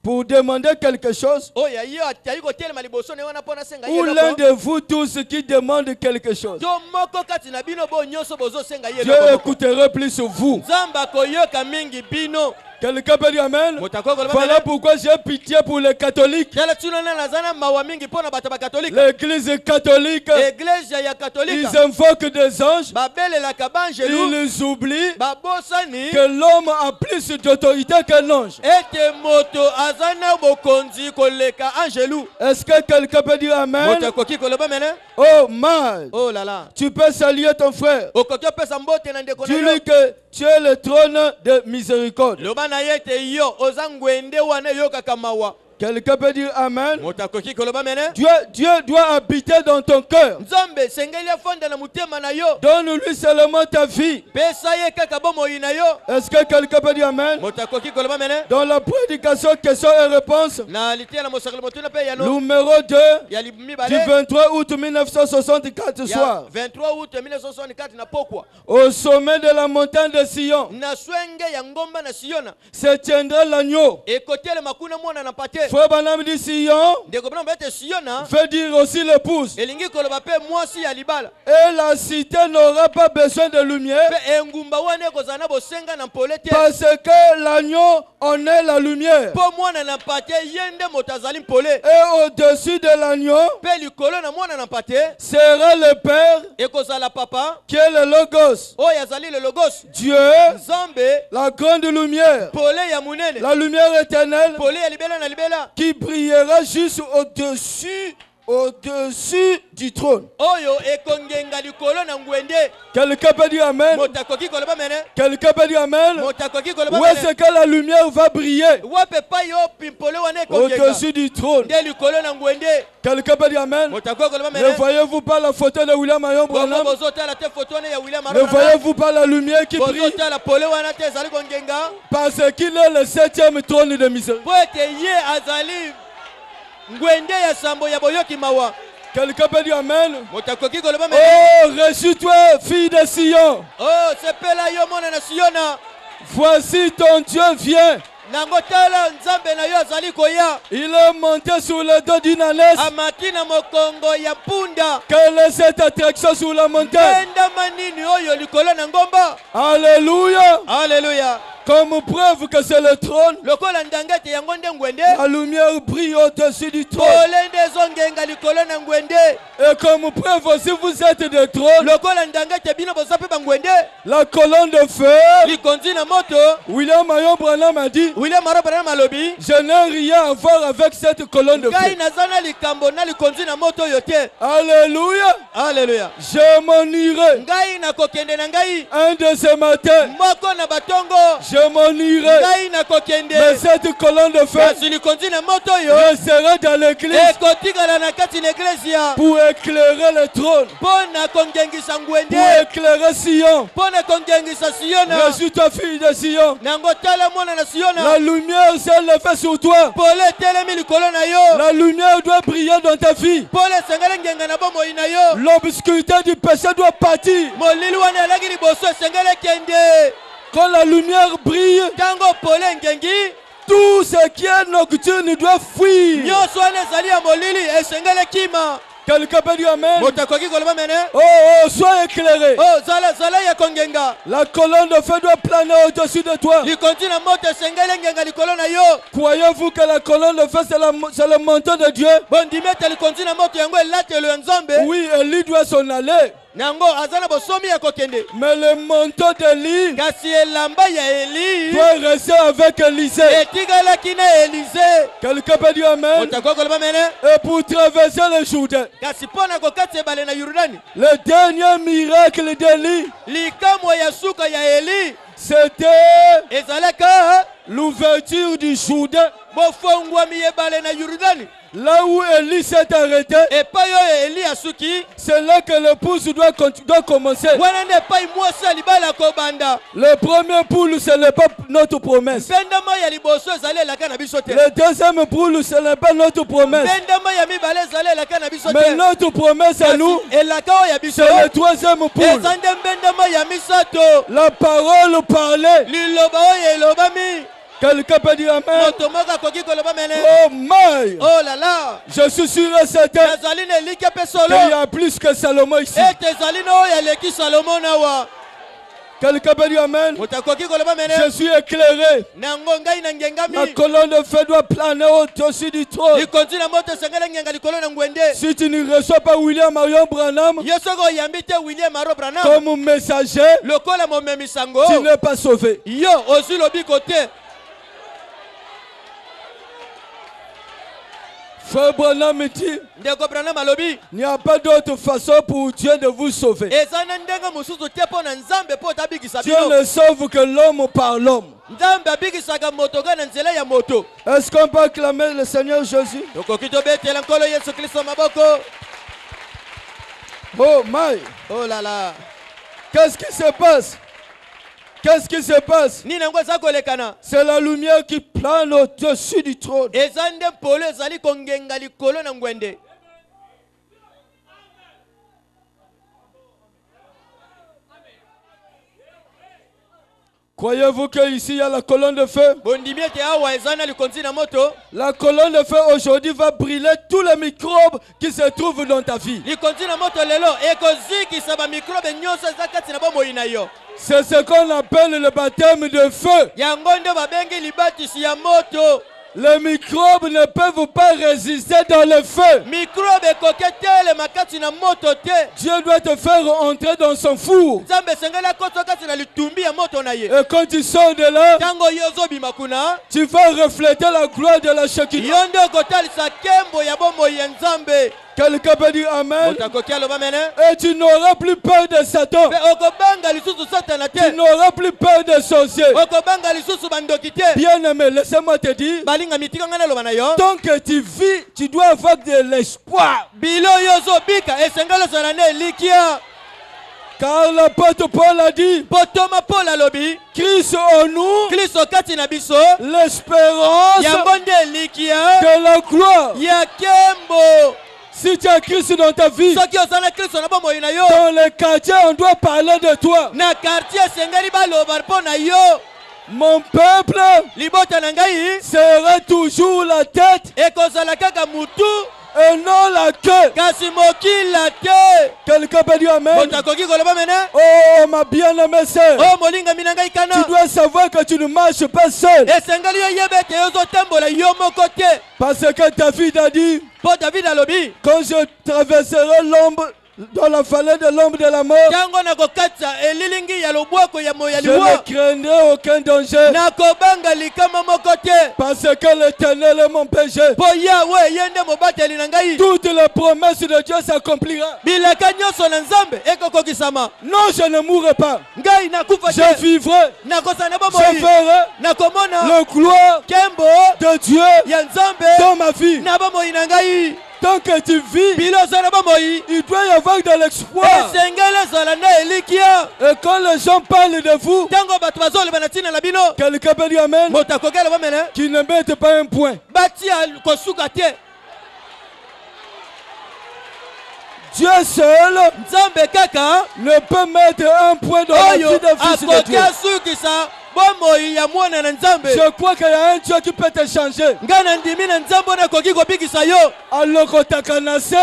S4: pour demander quelque chose.
S3: oya yo atayi kotelema liboso ne wana pona senga
S4: Ou l'un
S3: yeloko.
S4: de vous tous qui demande quelque chose.
S3: To moko kati na bino bo nyonso bozo senga
S4: Dieu
S3: yeloko.
S4: écouterait plus vous.
S3: Nzamba koyoka mingi bino.
S4: Quelqu'un peut dire Amen?
S3: Motako koloba
S4: Voilà
S3: mene.
S4: pourquoi j'ai pitié pour les catholiques.
S3: Tala tuna na nazana mawa mingi pona bata ba catholique.
S4: L'église catholique,
S3: Église ya catholique.
S4: ils invoquent des anges.
S3: Babelelaka banjelu.
S4: Ils oublient
S3: Babosani.
S4: que l'homme a plus d'autorité qu'un ange.
S3: Ete moto azana bokonzi koleka angelu.
S4: Est-ce que quelqu'un peut dire Amen?
S3: Motako ki koloba mene.
S4: Oh, mal.
S3: Oh là là.
S4: Tu peux saluer ton frère.
S3: Okoki opesa mbote na ndeko na yo.
S4: Dis-lui que tu es le trône de miséricorde.
S3: Loba na yete yo oza ngwende wana yokaka mawa.
S4: Quelqu'un peut dire Amen?
S3: Moto akoki koloba mene.
S4: Dieu doit habiter dans ton cœur.
S3: Nzambe sengeli afonda na mutema na yo.
S4: Donne-lui seulement ta vie.
S3: Pesa ye kaka bomoi na yo.
S4: Est-ce que quelqu'un peut dire Amen?
S3: Moto akoki koloba mene.
S4: Dans la prédication questions et réponses,
S3: Na litia na mosakelo motuna pe ya no.
S4: numéro 2
S3: Ya
S4: du
S3: mibale.
S4: 23 août 1964
S3: Ya
S4: soir,
S3: 23 août 1964 na pokwa.
S4: au sommet de la montagne de Sion,
S3: Na swenge ya ngomba na Siona.
S4: se tiendra l'agneau.
S3: Ekotele makuna mwana na pate.
S4: Frère Branham dit Sion
S3: Ndeko bana bete Siona.
S4: veut dire aussi l'épouse.
S3: Elingi koloba pe mwasi ya libala.
S4: Et la cité n'aura pas besoin de lumière
S3: Pe engumba wana ekozana bosenga na mpolete.
S4: parce que l'agneau en est la lumière.
S3: Po mwana na pate yende moto azali mpole.
S4: Et au-dessus de l'agneau
S3: Pe likolo na mwana na pate.
S4: sera le Père
S3: Ekozala papa.
S4: qui est le Logos.
S3: Oyo azali le logos.
S4: Dieu,
S3: Nzambe.
S4: la grande lumière,
S3: Pole ya munene.
S4: la lumière éternelle
S3: Pole ya libela na libela.
S4: qui brillera juste au-dessus au-dessus du trône.
S3: oyo ekongenga likolo na ngwende.
S4: Quelqu'un peut dire Amen.
S3: Motakoki koloba mene.
S4: Quelqu'un peut dire Amen.
S3: Motakoki koloba
S4: Où
S3: mene.
S4: est-ce que la lumière va briller?
S3: Wape pa yo pimpole wane ekongenga.
S4: Au-dessus du trône.
S3: Nde likolo na ngwende.
S4: Quelqu'un peut dire Amen.
S3: Motakoki koloba
S4: Ne
S3: mene.
S4: voyez-vous pas la photo de William Marion Branham?
S3: Bozotala te photo wane ya William
S4: Ne
S3: Branham.
S4: voyez-vous pas la lumière qui brille?
S3: Bozotala pole wana te ezali kongenga.
S4: Parce qu'il est le 7e trône de miséricorde.
S3: Po ete ye azali ngwende ya sambo ya boyoki mawa.
S4: Quelqu'un peut dire Amen.
S3: Motakoki koloba mene.
S4: Oh, réjouis-toi, fille de Sion.
S3: Oh, sepela yo mona na Siona.
S4: Voici ton Dieu vient.
S3: Nango tala nzambe na yo azali koya.
S4: Il est monté sur le dos d'une ânesse.
S3: Amati na mokongo ya punda.
S4: Quelle est cette attraction sur la montagne?
S3: Enda manini oyo likolo na ngomba.
S4: Alléluia.
S3: Alléluia.
S4: Comme preuve que c'est le trône,
S3: Lokola ndangete yango nde ngwende.
S4: la lumière brille au-dessus du trône.
S3: Polende zongenga likolo na ngwende.
S4: Et comme preuve aussi, vous êtes des trônes.
S3: Lokola ndangete bino bozape bangwende.
S4: La colonne de feu.
S3: Likonzi na moto.
S4: William Marion Branham a dit,
S3: William Marobana malobi.
S4: je n'ai rien à voir avec cette colonne de
S3: Ngai
S4: feu.
S3: nazana likambo na likonzi na moto yote.
S4: Alléluia.
S3: Alléluia.
S4: Je m'en irai.
S3: Ngai na kokende na ngai.
S4: Un de ces matins,
S3: Moko na batongo.
S4: je m'en irai.
S3: Ngai na kokende.
S4: Mais cette colonne de feu
S3: Kasi likonzi na moto yo.
S4: restera dans l'église
S3: Ekotikala na kati na eklezia.
S4: pour éclairer le trône,
S3: Pona kongengisa ngwende.
S4: pour éclairer Sion.
S3: Pona kongengisa Siona.
S4: Réjouis-toi, fille de Sion.
S3: Nango tala mwana na Siona.
S4: La lumière s'est levée sur toi.
S3: Pole telemi likolo na yo.
S4: La lumière doit briller dans ta vie.
S3: Pole sengele ngenga na bomoi na yo.
S4: L'obscurité du péché doit partir.
S3: Molili wana alagi liboso sengele kende.
S4: Quand la lumière brille,
S3: Tango pole ngengi.
S4: tout ce qui est nocturne doit fuir.
S3: Nyonso wana ezali ya molili esengele kima.
S4: Quelqu'un peut dire Amen.
S3: Motakoki koloba mene.
S4: Oh, sois éclairé.
S3: Oh zala ya kongenga.
S4: La colonne de feu doit planer au-dessus de toi.
S3: Likonzi na moto esengele ngenga likolo na yo.
S4: Croyez-vous que la colonne de feu, c'est le manteau de Dieu?
S3: Bondimete likonzi na moto yango elatelo ya nzambe.
S4: Oui, Élie doit s'en aller.
S3: Nango azana bosomi ya kokende.
S4: Mais le manteau d'Élie
S3: Kasi elamba ya Eli.
S4: doit rester avec Élisée.
S3: Etikalaki na Elize.
S4: Quelqu'un peut dire Amen.
S3: Motakoki koloba mene.
S4: Et pour traverser le Jourdain,
S3: Kasi pona kokatisa ebale na Yordani.
S4: le dernier miracle d'Élie,
S3: Likamwa ya suka ya Eli.
S4: c'était
S3: Ezalaka
S4: l'ouverture du Jourdain.
S3: bofongwami ebale na Yordani.
S4: Là où Élie s'est arrêté,
S3: Epai oyo Eli asuki.
S4: c'est là que le pouce doit commencer.
S3: Wana nde epai mwasi ya libala kobanda.
S4: Le premier poule, ce n'est pas notre promesse.
S3: Mpendama ya liboso ezali elaka na biso te.
S4: Le deuxième poule, ce n'est pas notre promesse.
S3: Mpendama ya mibale ezali elaka na biso
S4: Mais
S3: te.
S4: notre promesse à nous,
S3: Elaka oyo ya biso.
S4: c'est le troisième poule.
S3: Eza nde mpendama ya misato.
S4: La parole parlée.
S3: Liloba oyo elobami.
S4: Quelqu'un peut dire Amen.
S3: Moto moko akoki koloba mene.
S4: Oh my!
S3: Oh là là.
S4: Je suis sûr et certain
S3: Ezali na eliki mpe solo.
S4: qu'il y a plus que Salomon ici.
S3: Ete ezali na oyo eleki Salomo nawa.
S4: Quelqu'un peut dire Amen.
S3: Moto akoki koloba mene.
S4: Je suis éclairé.
S3: Nango ngai na ngengami.
S4: La colonne de feu doit planer au-dessus du trône.
S3: Likonzi na moto esengeli ngenga likolo na ngwende.
S4: Si tu ne reçois pas William Marion Branham
S3: Yo soko oyambi te William Maro Branham.
S4: comme messager,
S3: Lokola momemi sango.
S4: tu n'es pas sauvé.
S3: Yo ozwi lobiko te.
S4: Frère Branham dit,
S3: Ndeko Branham alobi.
S4: il n'y a pas d'autre façon pour Dieu de vous sauver.
S3: Eza na ndenge mosusu te mpo na nzambe mpo tabikisa
S4: Dieu
S3: bino.
S4: ne sauve que l'homme par l'homme.
S3: Nzambe abikisaka moto ga na nzela ya moto.
S4: Est-ce qu'on peut acclamer le Seigneur Jésus?
S3: Tokoki tobetela nkolo Yesu Kristo maboko.
S4: Oh my!
S3: Oh là là.
S4: Qu'est-ce qui se passe? Qu'est-ce qui se passe?
S3: Nini yango eza kolekana.
S4: C'est la lumière qui plane au-dessus du trône.
S3: Eza nde polo ezali kongenga likolo na ngwende.
S4: Croyez-vous qu'ici il y a la colonne de feu?
S3: Bondimi ete awa eza na likonzi na moto.
S4: La colonne de feu aujourd'hui va brûler tous les microbes qui se trouvent dans ta vie.
S3: Likonzi na moto lelo ekozikisa ba microbe nyonso eza kati na bomoi na yo.
S4: C'est ce qu'on appelle le baptême de feu.
S3: Yango nde babengi libatisi ya moto.
S4: Les microbes ne peuvent pas résister dans le feu.
S3: Microbe ekoke telema kati na moto te.
S4: Dieu doit te faire entrer dans son four.
S3: Nzambe esengeli akosa kati na litumbi ya moto na ye.
S4: Et quand tu sors de là,
S3: Tango yo ozobima kuna,
S4: tu vas refléter la gloire de la Shekinah.
S3: yo nde okotalisa kembo ya bomoi ya Nzambe.
S4: Quelqu'un peut dire Amen.
S3: moto akoki aloba mene
S4: Et tu n'auras plus peur de Satan.
S3: mpe okobanga lisusu satana
S4: Tu
S3: te
S4: n'auras plus peur des sorciers.
S3: okobanga lisusu bandoki te
S4: Bien-aimé, laissez-moi te dire,
S3: balinga mitika ngai naloba na yo
S4: tant que tu vis, tu dois avoir de l'espoir.
S3: bilo oyo ozobika esengeli ozala na elikia
S4: Car l'apôtre Paul a dit,
S3: po toma paul alobi
S4: Christ en nous,
S3: kristo kati na biso
S4: l'espérance
S3: yango nde elikia
S4: de la gloire.
S3: ya kembo
S4: Si tu as Christ dans ta vie,
S3: soki oza na kristo na bomoi na yo
S4: dans les quartiers, on doit parler de toi.
S3: na quartier esengeli baloba mpo na yo
S4: Mon peuple
S3: libota na ngai
S4: sera toujours la tête
S3: ekozala kaka mutu
S4: et non la queue.
S3: kasi mokila te
S4: Quelqu'un peut dire Amen.
S3: moto akoki koloba mene
S4: Oh, ma bien-aimée sœur,
S3: o molingami na ngai kana
S4: tu dois savoir que tu ne marches pas seul.
S3: esengeli oyeba ete ozotambola yo moko te
S4: Parce que David a dit,
S3: mpo david alobi
S4: quand je traverserai l'ombre, dans la vallée de l'ombre de la mort,
S3: ntango nakokatisa elilingi ya lobwako ya
S4: je ne
S3: liwa
S4: craindrai aucun danger.
S3: nakobanga likama moko te
S4: Parce que l'Éternel est mon péché.
S3: mpo yawe ye nde mobateli na ngai
S4: Toutes les promesses de Dieu s'accompliront.
S3: bilaka nyonso na nzambe ekokokisama
S4: Non, je ne mourrai pas.
S3: ngai nakufa
S4: Je
S3: te
S4: vivrai.
S3: nakozala na
S4: Je
S3: bomoi
S4: verrai
S3: nakomona
S4: la gloire
S3: kembo
S4: de Dieu
S3: ya nzambe
S4: dans ma vie.
S3: na bomoi na ngai
S4: Tant que tu vis,
S3: bilo oza na bomoi
S4: il doit y avoir de l'espoir.
S3: esengeli ezala na elikia
S4: Et quand les gens parlent de vous,
S3: ntango bato bazoloba na ntina na bino
S4: quelqu'un peut dire Amen,
S3: moto akoki aloba mene
S4: qui ne mette pas un point.
S3: batia kosuka te
S4: Dieu seul
S3: nzambe kaka
S4: ne peut mettre un point dans la vie
S3: oyo
S4: d'un fils de
S3: akoki
S4: Dieu.
S3: asukisa bomoi ya mwana na nzambe
S4: Je crois qu'il y a un Dieu qui peut te changer.
S3: ngai na ndimi na nzambe oyo akoki kobikisa yo
S4: Alors kotaka na se,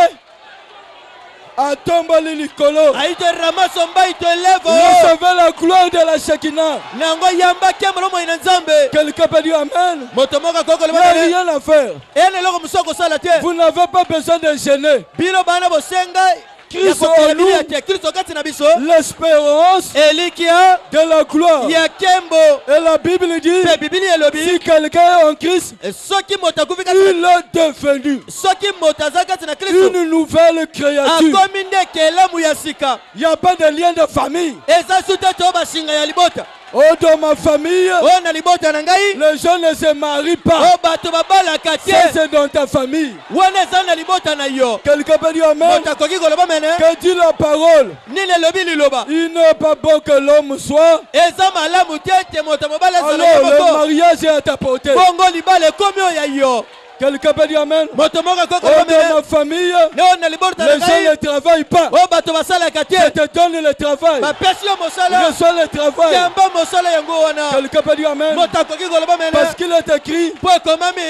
S4: atomboli likolo.
S3: aite ramaso mbai to eleve
S4: Recevez la gloire de la Shekinah.
S3: nango yamba kembo lomoi na nzambe
S4: Quelqu'un peut dire Amen.
S3: moto moko akoki
S4: Il n'y
S3: koloba
S4: a
S3: mene
S4: rien à faire.
S3: ene eloko mosusu akosala te
S4: Vous n'avez pas besoin de gêner.
S3: bino bana bosenga ya
S4: Kristo
S3: kopela
S4: olu.
S3: bilia te kristo kati na biso
S4: L'espérance
S3: elikia
S4: de la gloire.
S3: ya kembo
S4: Et la Bible dit,
S3: mpe bibili elobi
S4: si quelqu'un est en Christ,
S3: soki moto akufi kati
S4: il est devenu
S3: soki moto aza kati na kristo
S4: une nouvelle créature.
S3: akomi nde ekelamu ya sika
S4: Il n'y a pas de lien de famille.
S3: eza su te to basinga ya libota
S4: Oh, dans ma famille,
S3: oyo na libota na ngai
S4: les gens ne se marient pas.
S3: oyo bato babalaka te
S4: Ça, c'est dans ta famille.
S3: wana eza na libota na yo
S4: Quelqu'un peut dire Amen.
S3: moto akoki koloba mene
S4: Que dit la parole?
S3: nini elobi liloba
S4: Il n'est pas bon que l'homme soit.
S3: eza malamu te ete moto mobala ezala ye
S4: Alors, le
S3: moko
S4: mariage est à ta portée.
S3: bongo libala ekomi oyo ya yo
S4: Quelqu'un peut dire Amen.
S3: moto moko akoki
S4: Oh,
S3: koloba
S4: dans
S3: mene
S4: ma famille,
S3: ne oyo na libota na
S4: les gens
S3: ngai
S4: ne travaillent pas.
S3: oyo bato basalaka te
S4: Je te donne le travail.
S3: bapesi yo mosala
S4: Reçois le travail.
S3: yamba mosala yango wana
S4: Quelqu'un peut dire Amen.
S3: moto akoki koloba
S4: Parce
S3: mene
S4: qu'il est écrit,
S3: mpo ekomami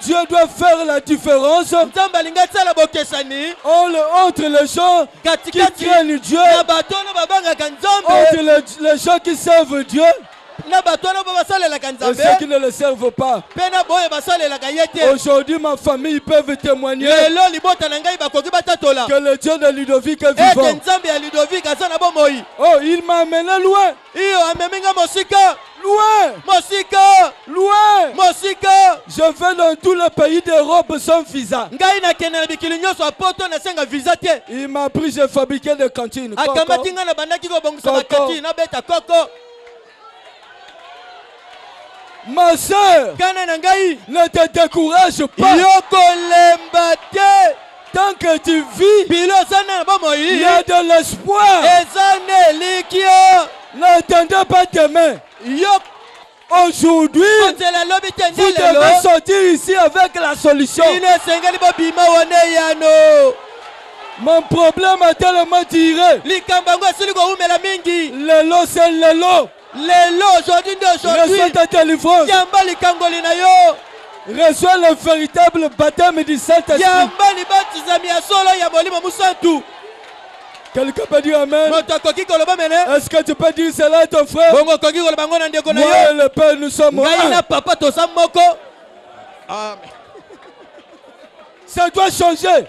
S4: Dieu doit faire la différence
S3: nzambe alingi atsala bokesani
S4: entre les gens qui
S3: katikati
S4: craignent Dieu,
S3: na bato wana babangaka
S4: entre
S3: nzambe
S4: les gens qui servent Dieu
S3: na bato wana bo basalelaka
S4: et
S3: nzambe
S4: ceux qui ne le servent pas.
S3: mpe na boyo basalelaka ye te
S4: Aujourd'hui, ma famille peut témoigner
S3: lelo libota na ngai bakoki batatola
S4: que le Dieu de Ludovic est
S3: ete
S4: vivant.
S3: nzambe ya lidovik aza na bomoi
S4: Oh, il m'a amené loin,
S3: iyo ameminga mosika
S4: loin,
S3: mosika
S4: loin.
S3: mosika
S4: Je vais dans tous les pays d'Europe sans visa.
S3: ngai nakende na mikili nyonso apoto nasenga visa te
S4: Il m'a pris, j'ai fabriqué des cantines.
S3: akamati ngai na bandaki kobongisa
S4: Koko.
S3: bakati nabeta koko
S4: Ma soeur,
S3: kana na ngai
S4: ne te décourage pas.
S3: yokolemba te
S4: Tant que tu vis,
S3: bilo oza na
S4: il
S3: bomoi
S4: y a de l'espoir.
S3: eza na elikio
S4: N'attendez pas demain.
S3: yo
S4: Aujourd'hui,
S3: nzela lobi te
S4: vous
S3: nde lelo
S4: devez sortir ici avec la solution.
S3: ino esengeli bobima wana eyano
S4: Mon problème a tellement tiré.
S3: likambo yango esili koumela mingi
S4: Lelo, c'est lelo.
S3: lelo aujourd'hui nde
S4: Reçois
S3: aujourd'hui
S4: ta délivrance.
S3: yamba likangoli na yo
S4: Reçois le véritable baptême du Saint-Esprit.
S3: yamba libatizami ya solo ya molimo mosantu
S4: Quelqu'un peut dire Amen.
S3: moto akoki koloba mene
S4: Est-ce que tu peux dire cela à ton frère?
S3: bongo okoki koloba yango na ndeko na
S4: Moi
S3: yo
S4: et le Père, nous sommes
S3: ngai na
S4: un.
S3: papa toza moko
S4: Ça doit changer.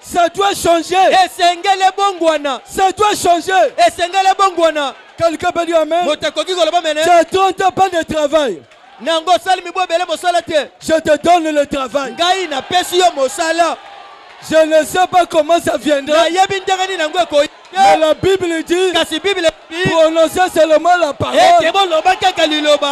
S4: Ça doit changer.
S3: esengeli ebongwana
S4: Ça doit changer.
S3: esengeli ebongwana
S4: Quelqu'un peut dire Amen.
S3: moto akoki koloba mene
S4: Tu as 30 ans pas de travail.
S3: nango osali mibu ebele mosala te.
S4: Je te donne le travail.
S3: Ngai napesi yo mosala.
S4: Je ne sais pas comment ça viendra.
S3: Nayebi ndenge nini nango ekoyi.
S4: Mais la Bible dit,
S3: Kasi Bible ebi.
S4: prononcez seulement la parole.
S3: Ete boloba kaka liloba.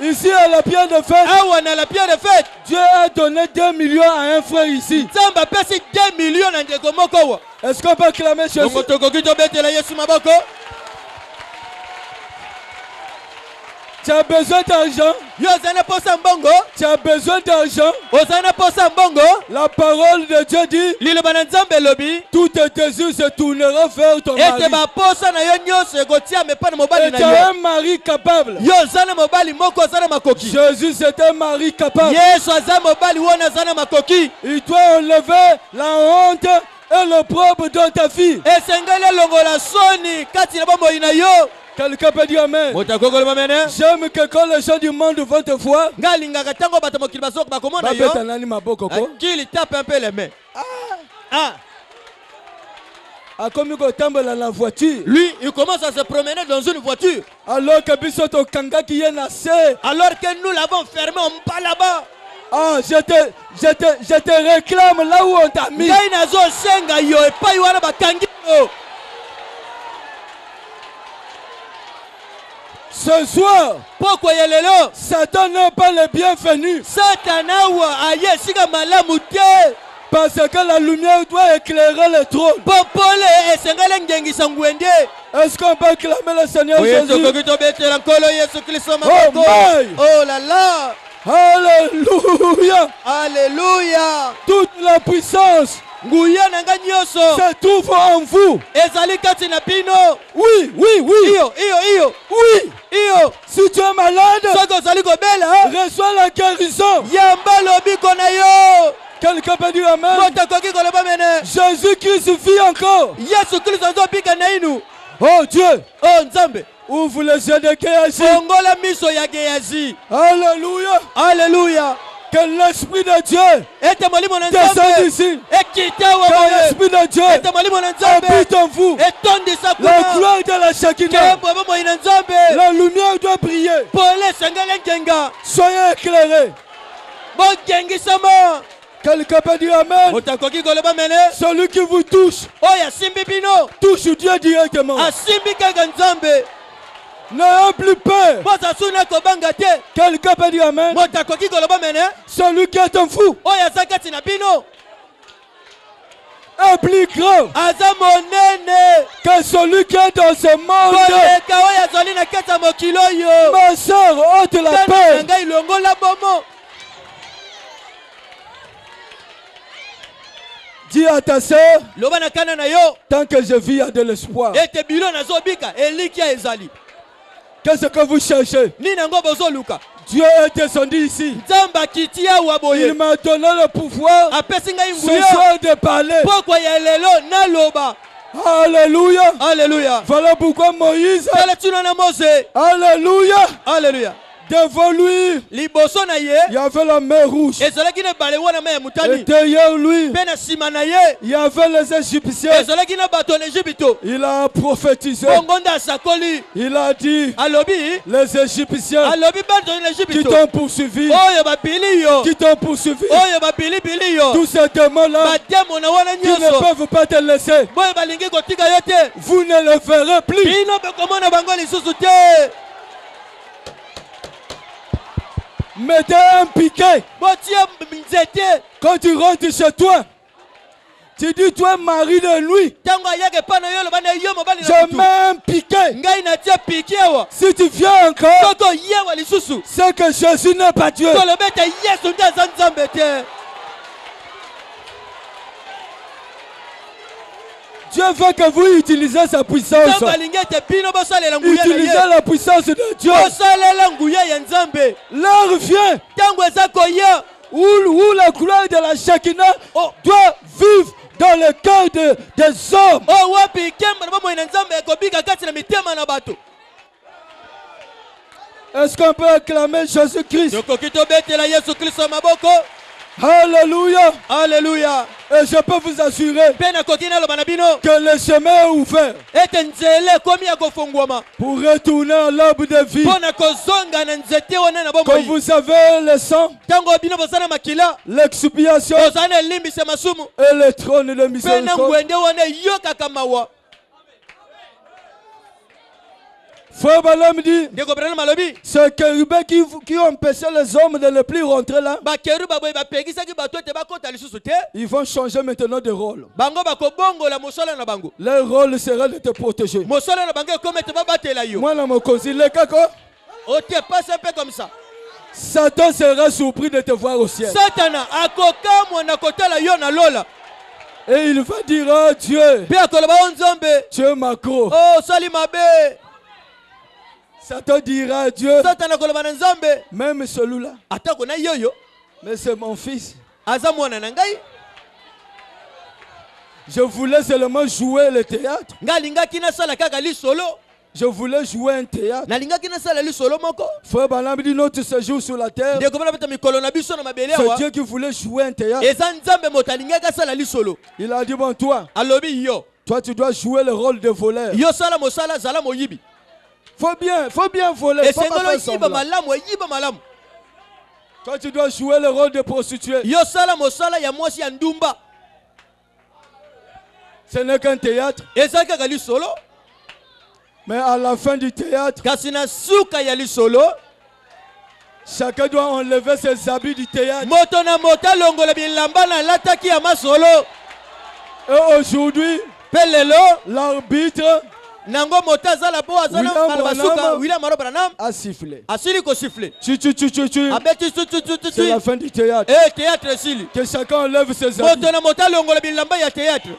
S4: Ici à la pierre de fête,
S3: Awa na la pierre de fête.
S4: Dieu a donné 2 millions à un frère ici.
S3: Nzambe apesi 2 millions na ndeko moko wa.
S4: Est-ce qu'on peut acclamer Jésus?
S3: Bongo tokoki tobetela Yesu maboko.
S4: Tu as besoin d'argent.
S3: Yo ozana posa mbongo.
S4: Tu as besoin d'argent.
S3: Ozana posa mbongo.
S4: La parole de Dieu dit,
S3: Liloba na Nzambe lobi.
S4: tous tes désirs se tourneront vers ton mari.
S3: Ete ba posa na yo nyonso ekotia mepa na mobali
S4: Et
S3: na
S4: tu as
S3: yo.
S4: un mari capable.
S3: Yo ozana mobali moko ozana makoki.
S4: Jésus c'est un mari capable.
S3: Yesu aza mobali wana azana makoki.
S4: Il doit enlever la honte et l'opprobre de ta fille.
S3: Esengeli longola soni kati na bomoi na yo.
S4: Quelqu'un peut dire amen.
S3: Motakokolo mene.
S4: J'aime que quand les gens du monde vont te voir,
S3: Ngalingaka tango bato mokili bazoko bakomona yo.
S4: babeta nani maboko ko.
S3: Qu'il tape un peu les mains. Ah.
S4: Akomi kotambola la voiture.
S3: Lui, il commence à se promener dans une voiture.
S4: Alors que biso to kanga qui est nassé.
S3: Alors que nous l'avons fermé, on pas là-bas.
S4: Ah, je te réclame là où on t'a mis.
S3: Ngai nazo senga yo epai wana bakangi yo.
S4: Ce soir,
S3: Pourquoi yelelo?
S4: Satan n'est pas le bienvenu.
S3: Satana wa aye sika malamu te.
S4: Parce que la lumière doit éclairer le trône.
S3: Popole esengele ngengisa ngwende.
S4: Est-ce qu'on peut acclamer le Seigneur Jésus?
S3: Oh
S4: my!
S3: Oh là là.
S4: Alléluia!
S3: Alléluia.
S4: Toute la puissance
S3: Nguya nanga nyoso.
S4: se trouve en vous.
S3: Ezali kati na bino.
S4: Oui, oui, oui.
S3: Iyo.
S4: Oui.
S3: Iyo.
S4: Si tu es malade,
S3: Soko zali kobela.
S4: reçois la guérison.
S3: Yamba lobi kona yo.
S4: Quelqu'un peut dire amen.
S3: Mota koki koloba mene.
S4: Jésus-Christ vit encore.
S3: Yesu Kristo azobika na inu.
S4: Oh Dieu,
S3: Oh Nzambe.
S4: ouvre les yeux de Géasi.
S3: Fongola miso ya Gehazi.
S4: Alléluia.
S3: Alléluia.
S4: Que l'Esprit de Dieu
S3: Ete molimo na
S4: descende
S3: Nzambe.
S4: ici.
S3: Ekita wa
S4: Que
S3: boye.
S4: l'Esprit de Dieu
S3: Ete molimo na Nzambe.
S4: habite en vous.
S3: Etondisa
S4: La
S3: kuna.
S4: gloire de la Shekinah.
S3: Kembo bomo ina Nzambe.
S4: La lumière doit briller.
S3: Pole sengele ngenga.
S4: Soyez éclairés.
S3: Bogengisama.
S4: Quelqu'un peut dire amen.
S3: Motakoki koloba mene.
S4: Celui qui vous touche,
S3: Oya simbi bino.
S4: touche Dieu directement.
S3: Asimbi kaka Nzambe.
S4: N'ayez plus peur.
S3: Bosa suna kobanga te.
S4: Quelqu'un peut dire amen.
S3: Motakoki koloba mene.
S4: Celui qui est en vous
S3: Oya zakati na bino.
S4: est plus grand
S3: Aza monene.
S4: que celui qui est dans ce monde.
S3: Koleka oya zali na kati ya mokili oyo.
S4: Ma soeur, ôte la
S3: Tana
S4: paix.
S3: na ngai longola bomo.
S4: Dis à ta soeur,
S3: Loba na kana na yo.
S4: tant que je vis, il y a de l'espoir.
S3: Ete bilo nazobika. Elikia ezali.
S4: Qu'est-ce que vous cherchez?
S3: Nini yango bozoluka.
S4: Dieu est descendu ici.
S3: Nzambe akiti awa
S4: Il
S3: boye.
S4: m'a donné le pouvoir
S3: Apesi ngai
S4: ce
S3: nguya.
S4: soir de parler.
S3: Pokwa ya lelo naloba.
S4: Alléluia.
S3: Alléluia.
S4: Voilà pourquoi Moïse,
S3: Tala tino na Mose.
S4: alléluia,
S3: Alléluia.
S4: devant lui,
S3: Liboso na ye.
S4: il y avait la mer rouge.
S3: Ezalaki na bale wana ma ya
S4: Et
S3: mutani.
S4: derrière lui,
S3: Pe na sima na ye.
S4: il y avait les Égyptiens.
S3: Ezalaki na bato na Ejipito.
S4: Il a prophétisé.
S3: Bongo nde asakoli.
S4: Il a dit,
S3: Alobi.
S4: les Égyptiens
S3: Alobi bato na
S4: qui
S3: Ejipito.
S4: t'ont poursuivi,
S3: Oyo bapili yo.
S4: qui t'ont poursuivi,
S3: Oyo bapili pili yo.
S4: tous ces démons-là
S3: Bademo na wana
S4: qui ne
S3: nyonso.
S4: peuvent pas te laisser,
S3: Boye balingi kotika yo te.
S4: vous ne le verrez plus.
S3: Bino bekomona bango lisusu te.
S4: Mettez un piquet.
S3: Botie nzete.
S4: Quand tu rentres chez toi, tu dis, toi, mari de nuit,
S3: Tango ayake pana yo loba na yo mobali na
S4: je
S3: mutu.
S4: mets un piquet.
S3: Ngai natia piki awa.
S4: Si tu viens encore,
S3: Toto yewa lisusu.
S4: c'est que Jésus n'est pas Dieu.
S3: Tolobete Yesu nde aza Nzambe te.
S4: Dieu veut que vous utilisez sa puissance.
S3: Nzambe alingi ete bino bosalela nguya na
S4: Utilisez
S3: ye.
S4: la puissance de Dieu.
S3: Bosalela nguya ya Nzambe.
S4: L'heure vient
S3: Tango eza koya.
S4: où la couleur de la Shekinah
S3: Oh.
S4: doit vivre dans le cœur des hommes.
S3: Oh wapi kemba na bomo na Nzambe ekobika kati na mitema na bato.
S4: Est-ce qu'on peut acclamer Jésus-Christ?
S3: Tokoki tobetela Yesu Kristo maboko.
S4: Alléluia.
S3: Alléluia.
S4: Et je peux vous assurer
S3: Mpe nakoki naloba na bino
S4: que le chemin est ouvert
S3: ete nzela ekomi ya kofungwama
S4: pour retourner à l'arbre de vie.
S3: mpo na kozonga na nzete wana na
S4: Quand
S3: bomoi.
S4: vous avez le sang,
S3: Ntango bino boza na makila
S4: l'expiation
S3: ozala na elimbisa masumu
S4: et le trône de
S3: mpe na
S4: miséricorde.
S3: ngwende wana eyokaka mawa.
S4: Frère Balaam dit,
S3: Ndeko Branham alobi
S4: ces chérubins qui ont empêché les hommes de ne plus rentrer là,
S3: bakeruba boye bapegisaki bato ete bakota lisusu te,
S4: ils vont changer maintenant de rôle.
S3: bango bakobongola mosala na bango.
S4: Leur rôle sera de te protéger.
S3: Mosala na bango ekomi ete babatela yo.
S4: Moi, dans mon conseil, les kako,
S3: Ote passe un peu comme ça.
S4: Satan sera surpris de te voir au ciel.
S3: Satana akokamwa na kotala yo na lola.
S4: Et il va dire, oh Dieu,
S3: Pe akoloba o Nzambe,
S4: tu es macro.
S3: oh sali mabe.
S4: Satan dira, Dieu,
S3: Satana akoloba na Nzambe,
S4: même celui-là,
S3: atako na yoyo
S4: mais c'est mon fils.
S3: aza mwana na ngai.
S4: Je voulais seulement jouer le théâtre.
S3: Nga lingaki nasala kaka lisolo.
S4: Je voulais jouer un théâtre.
S3: Nalingaki nasala lisolo moko.
S4: Frère Balaam dit, notre séjour sur la terre,
S3: Ndeko bana beta mikolo na biso na mabele
S4: c'est
S3: awa.
S4: Dieu qui voulait jouer un théâtre.
S3: Eza Nzambe moto alingaki asala lisolo.
S4: Il a dit, bon, toi,
S3: Alobi yo.
S4: tu dois jouer le rôle de voleur.
S3: Yo sala mosala zala moyibi.
S4: Faut bien voler. Faut pas
S3: Esengolo
S4: faire
S3: yiba
S4: semblant.
S3: malamu, yiba malamu.
S4: Toi, tu dois jouer le rôle de prostituée.
S3: Yo sala mosala ya mwasi ya ndumba.
S4: Ce n'est qu'un théâtre.
S3: Eza kaka lisolo.
S4: Mais à la fin du théâtre,
S3: Kasi na suka ya lisolo,
S4: chacun doit enlever ses habits du théâtre.
S3: moto na moto alongola bilamba na lataki ya masolo.
S4: Et aujourd'hui,
S3: Pelelo,
S4: l'arbitre
S3: nango moto azala po azala
S4: William
S3: na basuka,
S4: Branham
S3: William Maro Branham,
S4: a sifflé.
S3: asili ko siffler.
S4: Tu.
S3: Abeti tu.
S4: C'est la fin du théâtre.
S3: Eh, théâtre sili.
S4: Que chacun enlève ses habits.
S3: Moto na moto alongola bilamba ya théâtre.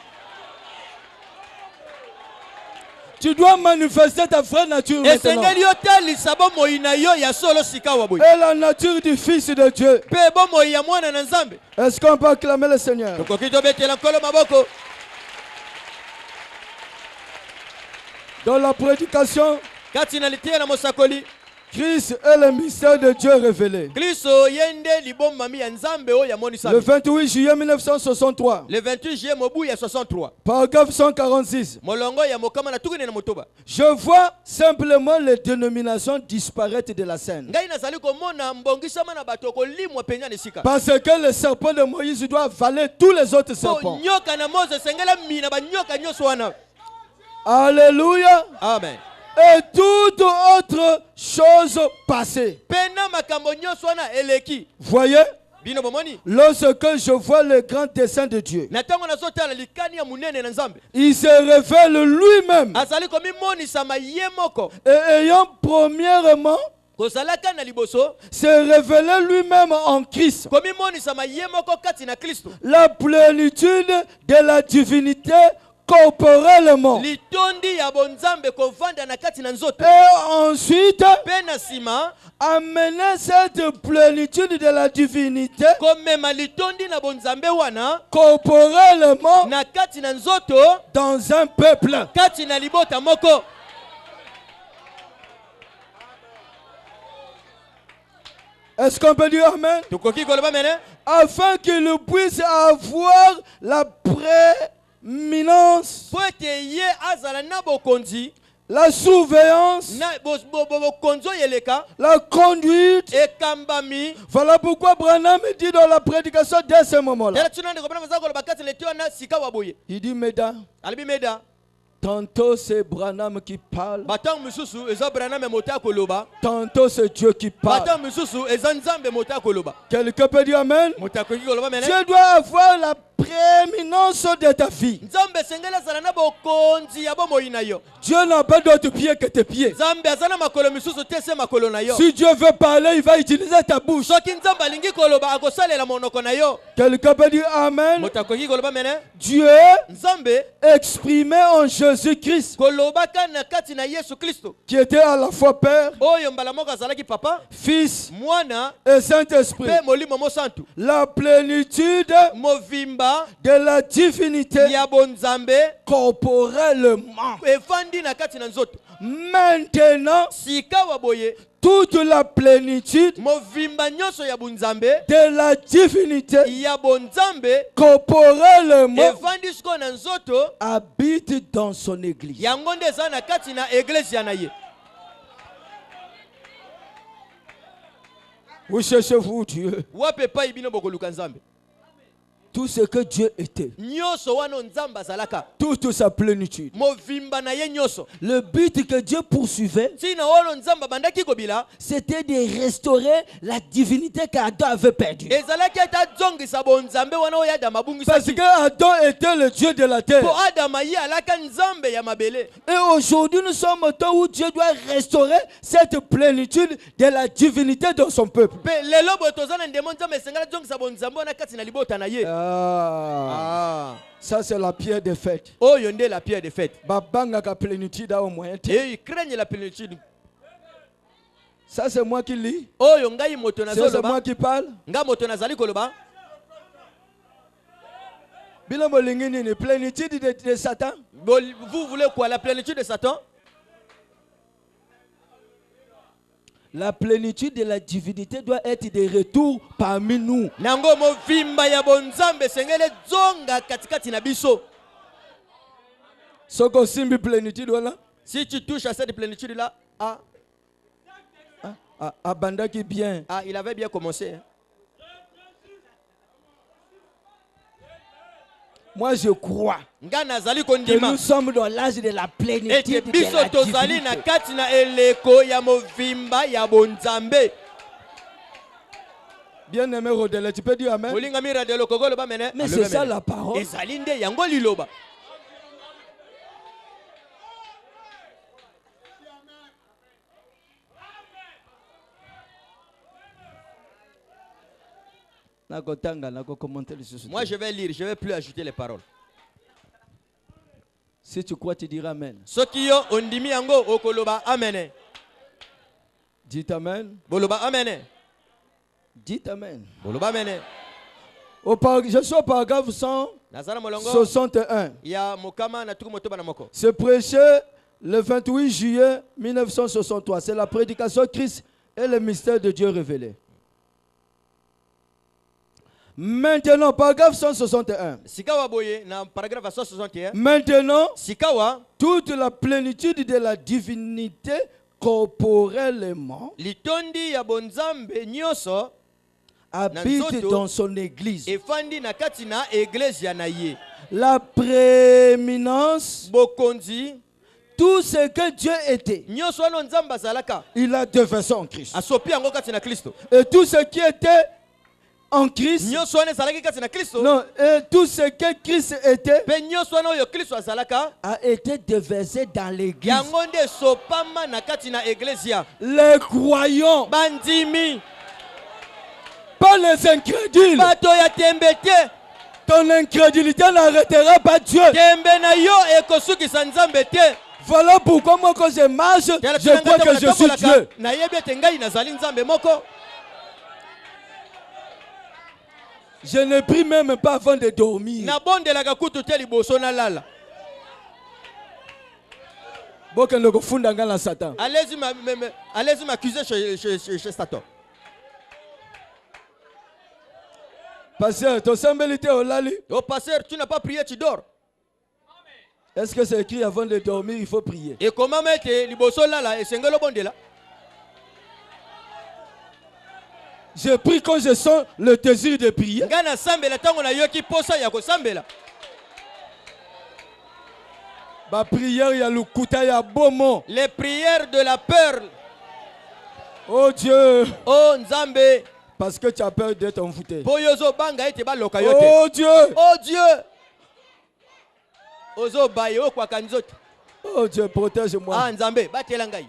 S4: Tu dois manifester ta vraie nature maintenant.
S3: Esengeli yo talisa bomoi na yo ya solo sika wa boy.
S4: Et la nature du Fils de Dieu.
S3: Pe bomoi ya mwana na Nzambe.
S4: Est-ce qu'on peut acclamer le Seigneur?
S3: Tokoki tobetela nkolo maboko.
S4: Dans la prédication,
S3: Kati na litia na mosakoli.
S4: Christ est le mystère de Dieu révélé.
S3: Kristo yende libomami ya Nzambe o ya monisa.
S4: Le 28 juillet 1963,
S3: Le 28 juillet mobu ya 63.
S4: paragraphe 146.
S3: Molongo ya mokama na tukune na motoba.
S4: Je vois simplement les dénominations disparaître de la scène.
S3: Ngai nazali komona mbongisama na bato kolimwa penya nesika.
S4: Parce que le serpent de Moïse doit avaler tous les autres
S3: Po
S4: serpents.
S3: nyoka na Mose sengela mina ba nyoka nyoso wana.
S4: Alléluia.
S3: Amen.
S4: Et toute autre chose passée.
S3: Pena makambo nyoso wana eleki.
S4: Voyez,
S3: Bino bomoni.
S4: lorsque je vois le grand dessein de Dieu,
S3: Na tango nazotala likani ya munene na Nzambe.
S4: il se révèle lui-même.
S3: Azali komi monisa ye moko.
S4: Et ayant premièrement
S3: Kozalaka na liboso.
S4: se révélé lui-même en Christ,
S3: Komi monisa ye moko kati na Kristo.
S4: la plénitude de la divinité corporellement.
S3: Litondi ya bonzambe kovanda na kati na nzoto.
S4: Et ensuite,
S3: Pena sima.
S4: amener cette plénitude de la divinité
S3: Komema litondi na bonzambe wana.
S4: corporellement
S3: Na kati na nzoto.
S4: dans un peuple.
S3: Kati na libota moko.
S4: Est-ce qu'on peut dire Amen?
S3: Tukoki koloba mene.
S4: Afin qu'il puisse avoir la prééminence,
S3: Po ete ye azala na bokonzi.
S4: la surveillance,
S3: Na bokonzo yeleka.
S4: la conduite.
S3: Ekambami.
S4: Voilà pourquoi Branham dit dans la prédication dès ce moment-là.
S3: Tela tuna ndeko bana mazako koloba kati leti wana sika waboye.
S4: Il dit, mesdames,
S3: Alibi meda.
S4: tantôt c'est Branham qui parle,
S3: Batang mususu eza Branham mota koloba.
S4: tantôt c'est Dieu qui parle.
S3: Batang mususu eza Nzambe mota koloba.
S4: Quelqu'un peut dire Amen?
S3: Mota koki koloba mene.
S4: Dieu doit avoir la prééminence de ta vie.
S3: Nzambe sengela zala na bokonzi ya bomoi na yo.
S4: Dieu n'a pas d'autre pied que tes pieds.
S3: Nzambe azana makolo misusu te se makolo na yo.
S4: Si Dieu veut parler, il va utiliser ta bouche.
S3: Soki Nzambe alingi koloba akosalela monoko na yo.
S4: Quelqu'un peut dire Amen?
S3: Mota koki koloba mene.
S4: Dieu
S3: Nzambe
S4: exprimé en Jésus-Christ,
S3: kolobaka na kati na Yesu Kristo.
S4: qui était à la fois Père,
S3: Oyo mbala moko azalaki papa,
S4: Fils
S3: mwana
S4: et Saint-Esprit.
S3: pe molimo mosantu.
S4: La plénitude
S3: Movimba
S4: de la divinité
S3: ya bonzambe
S4: corporellement.
S3: efandi na kati na nzoto.
S4: Maintenant,
S3: Sika waboye
S4: tout toute la plénitude
S3: movimba nyonso ya bunzambe
S4: de la divinité
S3: ya bonzambe
S4: corporellement
S3: evandi siko na nzoto
S4: habite dans son église.
S3: yango nde eza na kati na eglise na ye.
S4: Où cherchez-vous Dieu?
S3: Wapi epai bino bokoluka nzambe?
S4: Tout ce que Dieu était,
S3: nyonso wana nzambe azalaka
S4: toute sa plénitude.
S3: movimba na ye nyonso.
S4: Le but que Dieu poursuivait,
S3: Tina wana nzambe bandaki kobila
S4: c'était de restaurer la divinité qu'Adam avait perdue.
S3: ezalaki ata zongisa bonzambe wana oyo Adam
S4: Parce
S3: abungisaki.
S4: que Adam était le Dieu de la terre.
S3: Po Adam ye alaka nzambe ya mabele.
S4: Et aujourd'hui, nous sommes au temps où Dieu doit restaurer cette plénitude de la divinité dans son peuple.
S3: Pe lelo bo tozana ndemo nzambe esengala zongisa bonzambe wana kati na libota na ye.
S4: Ça c'est la pierre de fête.
S3: Oyo nde la pierre de fête.
S4: Babanga ka plénitude au moyen.
S3: Et ils craignent la plénitude.
S4: Ça c'est moi qui lis.
S3: Oyo ngai moto
S4: C'est
S3: nazoloba.
S4: moi qui parle.
S3: Nga moto nazali koloba.
S4: Bila molingi nini plénitude de Satan.
S3: Vous voulez quoi? La plénitude de Satan?
S4: La plénitude de la divinité doit être de retour parmi nous.
S3: Nango movimba ya bonzambe sengele zonga katikati na biso.
S4: Soko simbi plénitude wala.
S3: Si tu touches à cette plénitude là,
S4: Abandaki bien.
S3: il avait bien commencé. Hein.
S4: Moi je crois
S3: Nga nazali
S4: que
S3: kondima.
S4: nous sommes dans l'âge de la plénitude
S3: Et
S4: de
S3: biso
S4: la
S3: tozali na
S4: divinité.
S3: kati na eleko ya movimba ya bonzambe.
S4: Bien-aimé Rodele, tu peux dire amen.
S3: Olinga mira de lokogolo ba mene.
S4: Mais c'est ça la parole.
S3: Ezali nde yango liloba. Moi je vais lire, je ne vais plus ajouter les paroles.
S4: Si tu crois, tu diras amen.
S3: Sokiyo ondimi yango okoloba amen.
S4: Dites amen.
S3: Boloba amen.
S4: Dites amen.
S3: Boloba amen.
S4: Je suis au paragraphe
S3: Nazara molongo
S4: 161.
S3: ya mokama na tuku motoba na moko.
S4: C'est prêché le 28 juillet 1963. C'est la prédication Christ et le mystère de Dieu révélé. Maintenant, paragraphe 161.
S3: Sikawa boye na paragraphe 161.
S4: Maintenant,
S3: Sikawa
S4: toute la plénitude de la divinité corporellement
S3: litondi ya bonzambe nyoso
S4: habite dans son église.
S3: efandi na kati na église ya na ye.
S4: La prééminence,
S3: Bokonzi
S4: tout ce que Dieu était,
S3: nyoso wana nzambe azalaka
S4: il a déversé en Christ.
S3: asopi yango kati na Kristo.
S4: Et tout ce qui était en Christ,
S3: Nyoso wana ezalaki kati na Kristo.
S4: non, et tout ce que Christ était
S3: Pe nyoso wana oyo Kristo azalaka
S4: a été déversé dans l'église.
S3: yango nde esopama na kati na eglezia.
S4: Les croyants,
S3: Bandimi
S4: pas les incrédules.
S3: bato ya tembe te.
S4: Ton incrédulité n'arrêtera pas Dieu.
S3: Tembe na yo ekosukisa nzambe te.
S4: Voilà pourquoi moi quand je marche, je crois que je suis Dieu.
S3: nayebi ete ngai nazali nzambe moko.
S4: Je ne prie même pas avant de dormir.
S3: Nabondelaka kutu te liboso nalala.
S4: Bokende kofunda nga na Satan.
S3: Allez-y m'accuser chez Satan.
S4: Pasteur, ton sembélité au lali.
S3: Oh pasteur, tu n'as pas prié, tu dors.
S4: Est-ce que c'est écrit avant de dormir, il faut prier?
S3: Et comment mettre liboso lala et sengelo bondela?
S4: Je prie quand je sens le désir de prier.
S3: Ngana sambela tango na yoki posa ya ko sambela.
S4: Ba prière ya lukuta ya bomo.
S3: Les prières de la peur.
S4: Oh Dieu.
S3: Oh Nzambe.
S4: Parce que tu as peur d'être envoûté.
S3: Boyozo banga ete ba loka yote.
S4: Oh Dieu.
S3: Oh Dieu. Ozo bayo kwa kanzote.
S4: Oh Dieu, protège-moi.
S3: Ah Nzambe, batela ngai.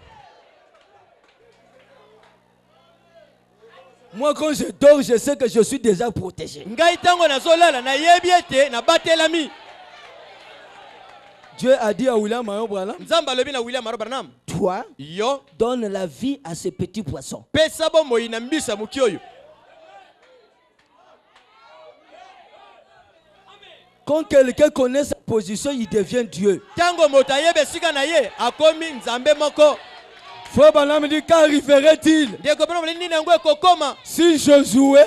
S4: Moi quand je dors, je sais que je suis déjà protégé.
S3: Ngai tango na zolala na yebi ete na batelami.
S4: Dieu a dit à William Mayon Branham,
S3: Nzamba lobi na William Branham.
S4: toi,
S3: Yo
S4: donne la vie à ces petits poissons.
S3: pesa bo moyina mbisa mukioyo.
S4: Quand quelqu'un connaît sa position, il devient Dieu.
S3: Tango moto ayebe sika na ye akomi Nzambe moko.
S4: Frère Branham dit qu'arriverait-il si Josué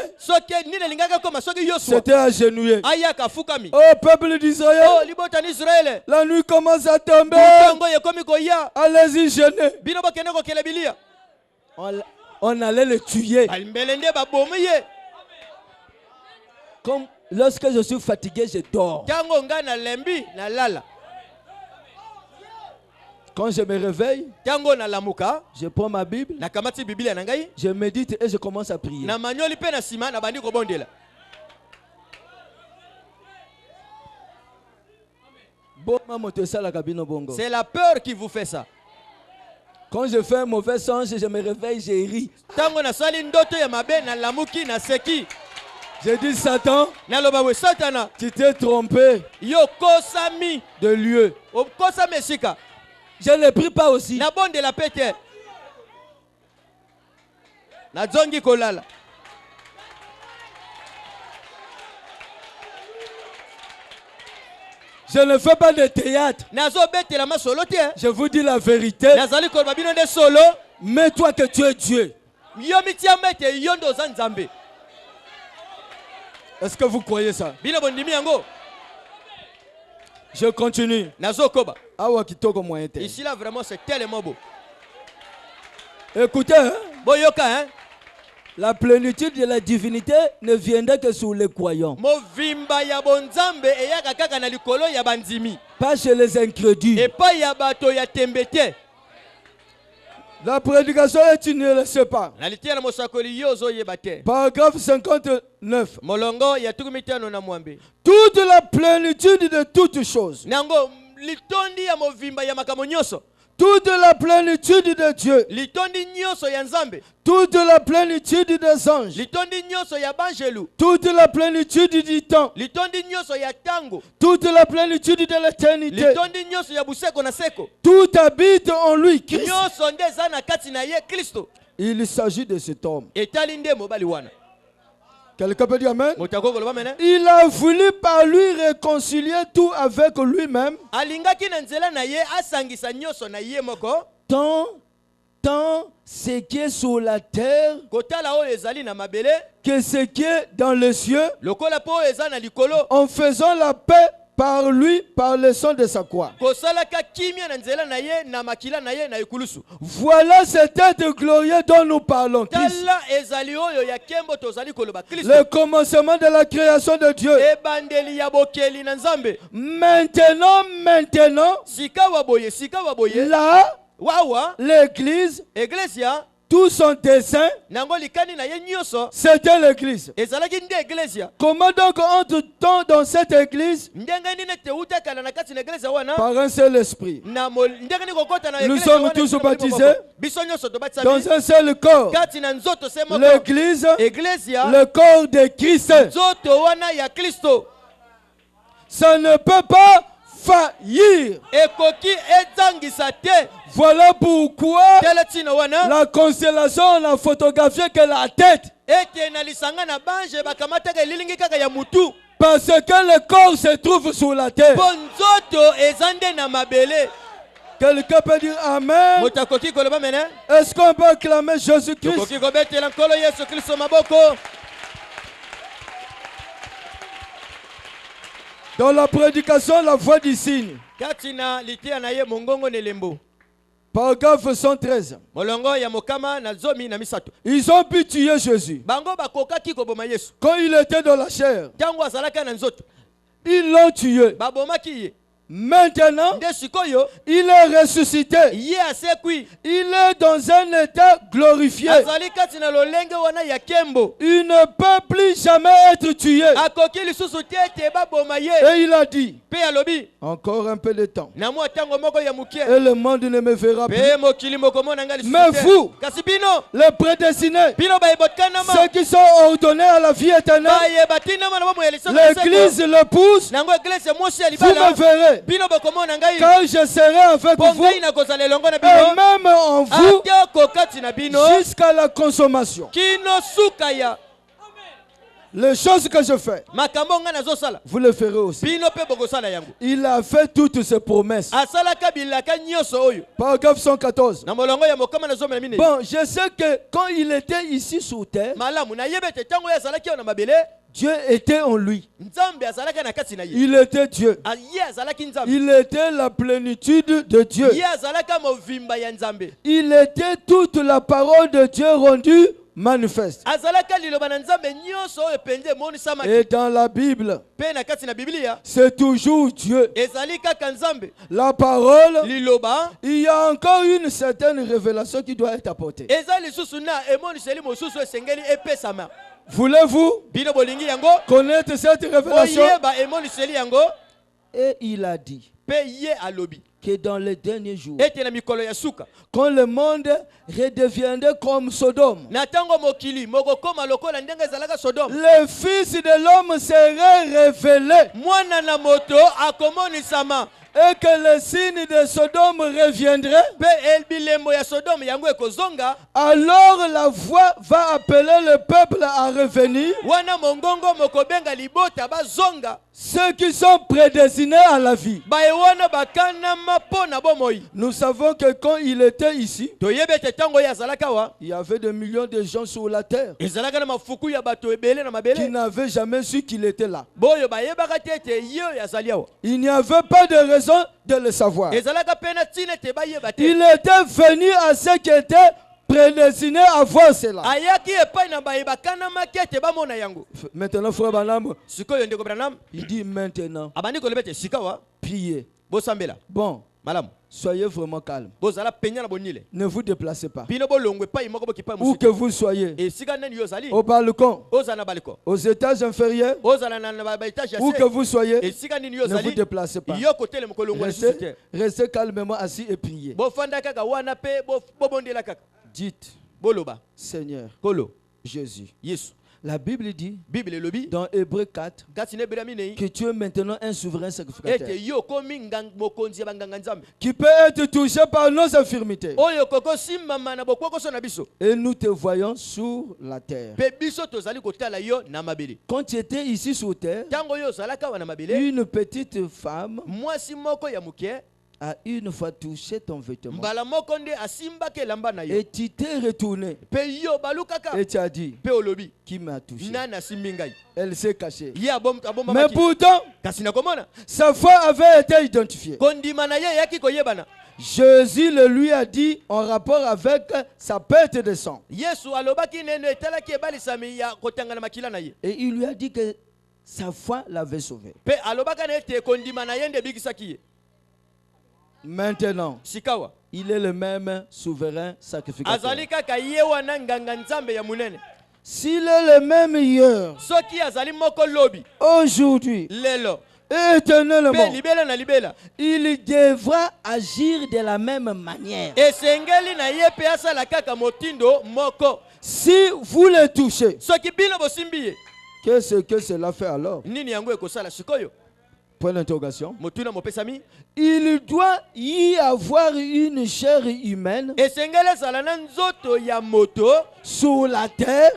S4: s'était agenouillé? Oh peuple d'Israël, la nuit commence à tomber. Allez-y, jeûnez. On allait le tuer. Comme lorsque je suis fatigué, je dors. Quand je me réveille, je prends ma Bible, je médite et je commence à prier.
S3: C'est la peur qui vous fait ça.
S4: Quand je fais un mauvais songe, je me réveille, je ris. Je dis Satan, tu t'es trompé de lieu. Je ne le prie pas aussi. Je ne fais pas de théâtre. Je vous dis la vérité. Mais toi que tu es Dieu. Est-ce que vous croyez ça? Je continue.
S3: Ici là vraiment c'est tellement beau.
S4: Écoutez, hein? La plénitude de la divinité ne viendra que sur les croyants. Pas chez les incrédules. La prédication est, tu ne le sais pas. Paragraphe 59. Toute la plénitude de toutes choses. Toute la plénitude de Dieu. Toute la plénitude des anges. Toute la plénitude du temps. Toute la plénitude de l'éternité. Tout habite en lui, Christ. Il s'agit de cet homme. Quelqu'un peut dire amen? Il a voulu par lui réconcilier tout avec lui-même. Tant ce qui est sur la terre que ce qui est dans les cieux, en faisant la paix par lui, par le sang de sa croix. Voilà cet être glorieux dont nous parlons. Christ. Le commencement de la création de Dieu. Maintenant, là, l'église, tout son dessein, c'était l'église. Comment donc entre-t-on dans cette église? Par un seul esprit. Nous sommes tous baptisés dans un seul corps. L'église, le corps de Christ. Ça ne peut pas faillir. Voilà pourquoi la constellation on a photographié que la tête. Parce que le corps se trouve sur la terre. Quelqu'un peut dire amen. Est-ce qu'on peut acclamer Jésus-Christ? Dans la prédication, la voix du signe. Paragraphe 113. Ils ont pu tuer Jésus. Quand il était dans la chair, ils l'ont tué. Maintenant, il est ressuscité. Il est dans un état glorifié. Il ne peut plus jamais être tué. Et il a dit, encore un peu de temps, et le monde ne me verra plus. Mais vous, les prédestinés, ceux qui sont ordonnés à la vie éternelle, l'église le pousse, vous me verrez. Quand je serai avec vous, et même en vous, jusqu'à la consommation. Les choses que je fais, vous le ferez aussi. Il a fait toutes ses promesses. Paragraphe 114. Bon, je sais que quand il était ici sur terre, Dieu était en lui. Il était Dieu. Il était la plénitude de Dieu. Il était toute la parole de Dieu rendue manifeste. Et dans la Bible, c'est toujours Dieu. La parole, il y a encore une certaine révélation qui doit être apportée. Voulez-vous connaître cette révélation? Et il a dit que dans les derniers jours, quand le monde redeviendrait comme Sodome, le Fils de l'homme serait révélé, et que le signe de Sodome reviendrait, alors la voix va appeler le peuple à revenir, ceux qui sont prédestinés à la vie. Nous savons que quand il était ici, il y avait des millions de gens sur la terre qui n'avaient jamais su qu'il était là. Il n'y avait pas de raison de le savoir. Il était venu à ceux qui étaient prédestinés à voir cela. Maintenant, frère Branham, il dit maintenant, priez. Bon, soyez vraiment calme. Ne vous déplacez pas. Où que vous soyez, au balcon, aux étages inférieurs, où que vous soyez, ne vous déplacez pas. Restez calmement assis et priez. Dites, Seigneur, Jésus. La Bible dit, dans Hébreux 4, que tu es maintenant un souverain sacrificateur qui peut être touché par nos infirmités. Et nous te voyons sur la terre. Quand tu étais ici sur terre, une petite femme a une fois touché ton vêtement et tu t'es retourné et tu as dit, qui m'a touché? Elle s'est cachée. Mais pourtant, sa foi avait été identifiée. Jésus le lui a dit en rapport avec sa perte de sang. Et il lui a dit que sa foi l'avait sauvé. Maintenant, il est le même souverain sacrificateur. S'il est le même hier, aujourd'hui, éternellement, il devra agir de la même manière. Si vous le touchez, qu'est-ce que cela fait alors? Point d'interrogation. Il doit y avoir une chair humaine sur la terre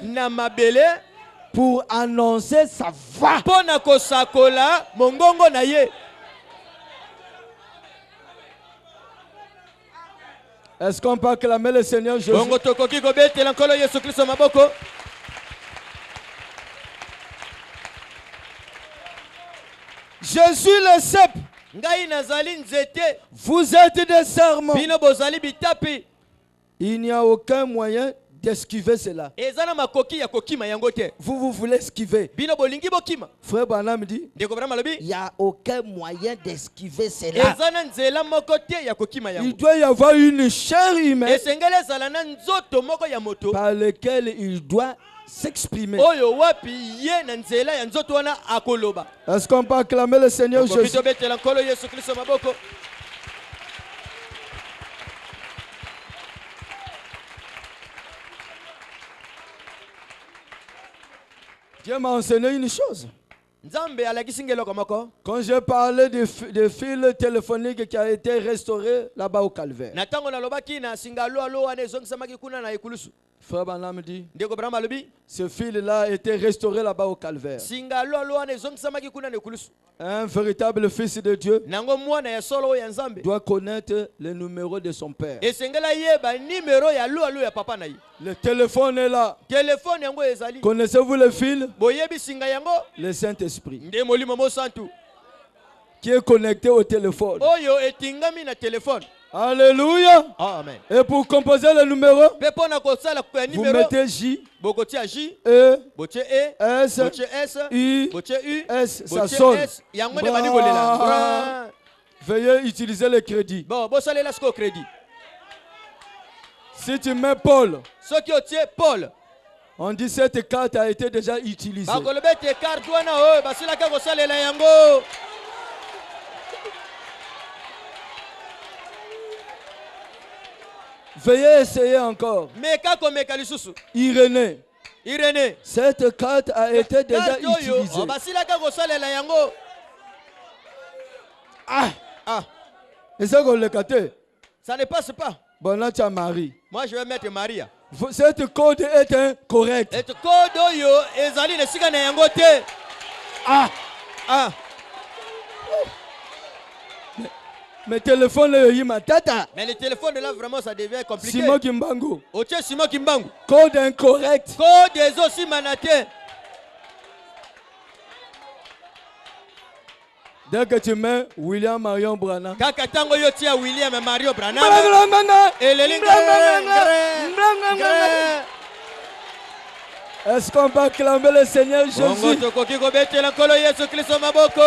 S4: pour annoncer sa voix. Est-ce qu'on peut acclamer le Seigneur Jésus? Je suis le cep. Vous êtes des serments. Il n'y a aucun moyen d'esquiver cela. Vous voulez esquiver. Frère Branham dit, il n'y a aucun moyen d'esquiver cela. Il doit y avoir une chair humaine par laquelle il doit s'exprimer. Est-ce qu'on peut acclamer le Seigneur Jésus? Dieu m'a enseigné une chose. Quand j'ai parlé de fil téléphonique qui a été restauré là-bas au calvaire, Frère Branham dit,
S3: ndeko Branham alobi
S4: ce fil-là a été restauré là-bas au calvaire.
S3: singa lolo wana ezongisamaki kuna na ekulusu.
S4: Un véritable fils de Dieu
S3: Nango mwana ya solo oyo ya Nzambe
S4: doit connaître le numéro de son père.
S3: esengela yeba nimero ya lolo ya papa na ye.
S4: Le téléphone est là.
S3: Telefone yango ezali.
S4: Connaissez-vous le fil?
S3: Boyebi singa yango
S4: Le Saint-Esprit
S3: nde molimo mosantu
S4: qui est connecté au téléphone.
S3: oyo etingami na telefone.
S4: Alléluia.
S3: Amen.
S4: Et pour composer le numéro,
S3: Pe pona kosala kwa
S4: vous
S3: nimero
S4: mettez J,
S3: bokotia J
S4: E,
S3: botie E
S4: S,
S3: botie S
S4: I,
S3: botie U
S4: S. Ça
S3: botie
S4: sonne.
S3: S yango nde bandi kolela.
S4: Bra. Veuillez utiliser le crédit.
S3: Bon bosalela siko crédit.
S4: Si tu mets Paul,
S3: Soki otie Paul
S4: on dit cette carte a été déjà utilisée.
S3: bakolobete carte wana oyo basilaka kosalela yango.
S4: Veuillez essayer encore.
S3: Meka komeka lisusu.
S4: Irénée,
S3: Irénée
S4: cette carte a été déjà
S3: carte oyo
S4: utilisée.
S3: basilaka kosalela yango. Ah,
S4: Et ça qu'on le capte.
S3: ça ne passe pas.
S4: Bon, là, tu as Marie.
S3: Moi je vais mettre Maria.
S4: Cette code est incorrecte.
S3: Et code oyo ezali na sika na yango te. Ah.
S4: Mais téléphone est ma tata.
S3: Mais le téléphone là vraiment ça devient compliqué.
S4: Simon Kimbangu.
S3: Otie Simon Kimbangu.
S4: Code incorrect.
S3: Code ezo si manate.
S4: Dès que tu mets William Marion Branham.
S3: Kaka tango yo tia William et Mario Branham.
S4: Est-ce qu'on peut acclamer le Seigneur Jésus?
S3: Tokoki kobetela nkolo Yesu Kristo maboko.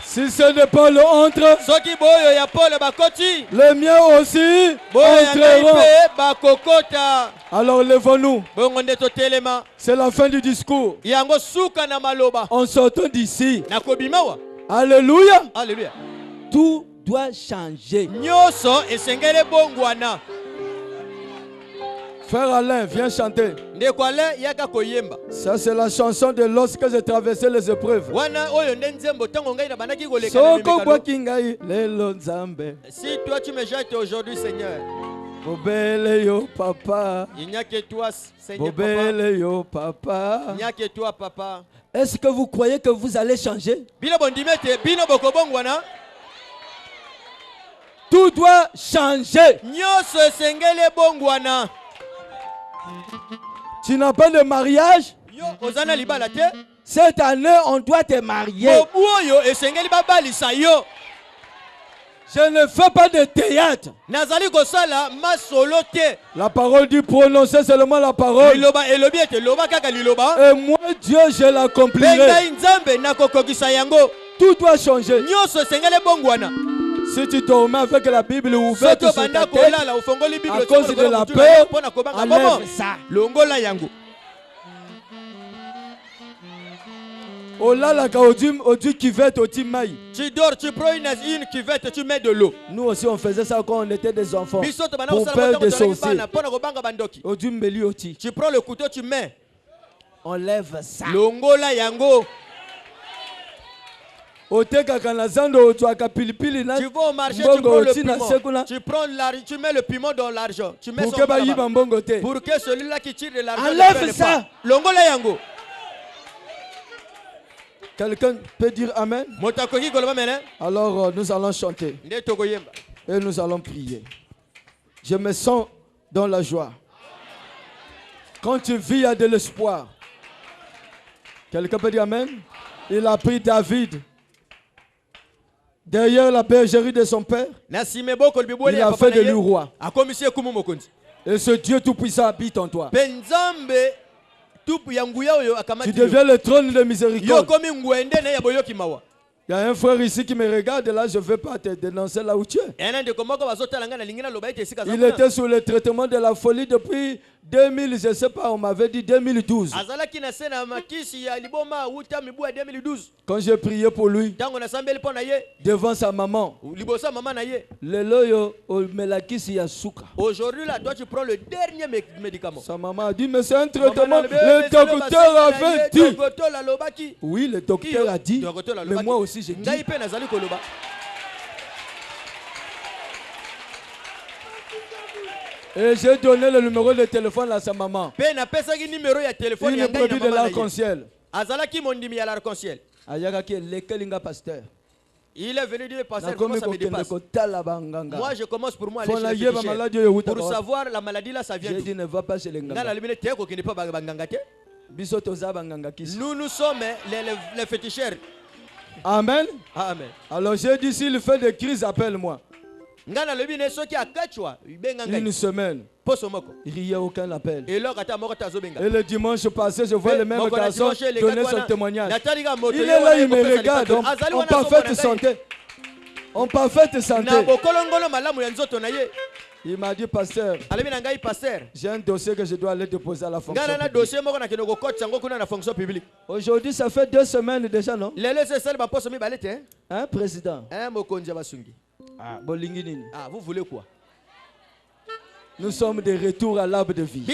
S4: Si ce n'est pas le entre,
S3: Soki boyo ya Paul bakoti.
S4: les miens aussi
S3: Boyo ya
S4: entreront.
S3: pe bakokota.
S4: Alors lèvons-nous.
S3: Bongo nde totelema.
S4: C'est la fin du discours.
S3: Yango suka na maloba.
S4: En sortant d'ici.
S3: Na kobimawa.
S4: Alléluia.
S3: Alléluia.
S4: Tout doit changer.
S3: Nyoso esengele bongwana.
S4: Frère Alain, viens chanter.
S3: Ndeko ale yaka koyemba.
S4: Ça, c'est la chanson de lorsque j'ai traversé les épreuves.
S3: Wana oyo nde nzembo tango ngai na banaki koleka na
S4: Soko
S3: mimekano.
S4: bokingai lelo nzambe.
S3: Si toi tu me jettes aujourd'hui Seigneur,
S4: Bobele yo papa.
S3: il n'y a que toi Seigneur papa.
S4: Bobele yo papa.
S3: Il n'y a que toi papa.
S4: Est-ce que vous croyez que vous allez changer?
S3: Bino bondimete, bino bokobongwana.
S4: Tout doit changer.
S3: Nyoso esengele bongwana.
S4: Tu n'as pas de mariage?
S3: Yo ozana libala te.
S4: Cette année, on doit te marier.
S3: Bobu oyo esengeli babalisa yo.
S4: Je ne fais pas de théâtre.
S3: Nazali kosala masolo te.
S4: La parole dit prononcer seulement la parole.
S3: Liloba elobi ete loba kaka liloba.
S4: Et moi, Dieu, je l'accomplirai.
S3: Bengai nzambe nakokokisa yango.
S4: Tout doit changer.
S3: Nyoso esengele bongwana.
S4: Si tu dormais avec la Bible ouverte sur ta tête, à cause de la peur, enlève ça.
S3: Longola yango. Tu dors, tu prends une cuvette, tu mets de l'eau.
S4: Nous aussi on faisait ça quand on était des enfants. Pour peur des sorciers.
S3: Tu prends le couteau, tu mets.
S4: Enlève ça.
S3: Longola yango.
S4: Tu vas au marché,
S3: tu prends le piment. Tu mets le piment dans l'argent. Tu mets pour que celui-là qui tire de l'argent
S4: enlève ça.
S3: Longola yango.
S4: Quelqu'un peut dire Amen? Alors nous allons chanter. Et nous allons prier. Je me sens dans la joie. Quand tu vis, il y a de l'espoir. Quelqu'un peut dire Amen? Il a pris David derrière la bergerie de son père. Il a fait de lui roi. Et ce Dieu tout-puissant habite en toi. Tu deviens le trône de miséricorde. Il y a un frère ici qui me regarde, là je ne veux pas te dénoncer là où tu es. Il était sous le traitement de la folie depuis 2000, je ne sais pas, on m'avait dit 2012. Quand j'ai prié pour lui, devant sa maman,
S3: aujourd'hui là, toi tu prends le dernier médicament.
S4: Sa maman a dit, mais c'est un traitement, le docteur avait dit. Oui, le docteur a dit, mais moi aussi j'ai dit. Et j'ai donné le numéro de téléphone à sa maman.
S3: Il est
S4: produit de l'arc-en-ciel.
S3: Il est venu dire, pasteur, comment ça me dépasse? Moi, je commence pour moi à aller chez le pour savoir la maladie là, ça vient d'où?
S4: J'ai dit, ne va pas chez les nganga.
S3: Nous sommes les féticheurs.
S4: Amen.
S3: Amen.
S4: Alors j'ai dit, s'il fait des crises, appelle-moi. Une semaine. Il n'y a aucun appel. Et le dimanche passé, je vois le même garçon donner son témoignage. Il est là, il me regarde. En parfaite santé. En parfaite santé. Il m'a dit, pasteur, j'ai un dossier que je dois aller déposer à la fonction publique. Aujourd'hui, ça fait 2 semaines déjà, non? Hein, président? Ah,
S3: vous voulez quoi?
S4: Nous sommes de retour à l'arbre de vie.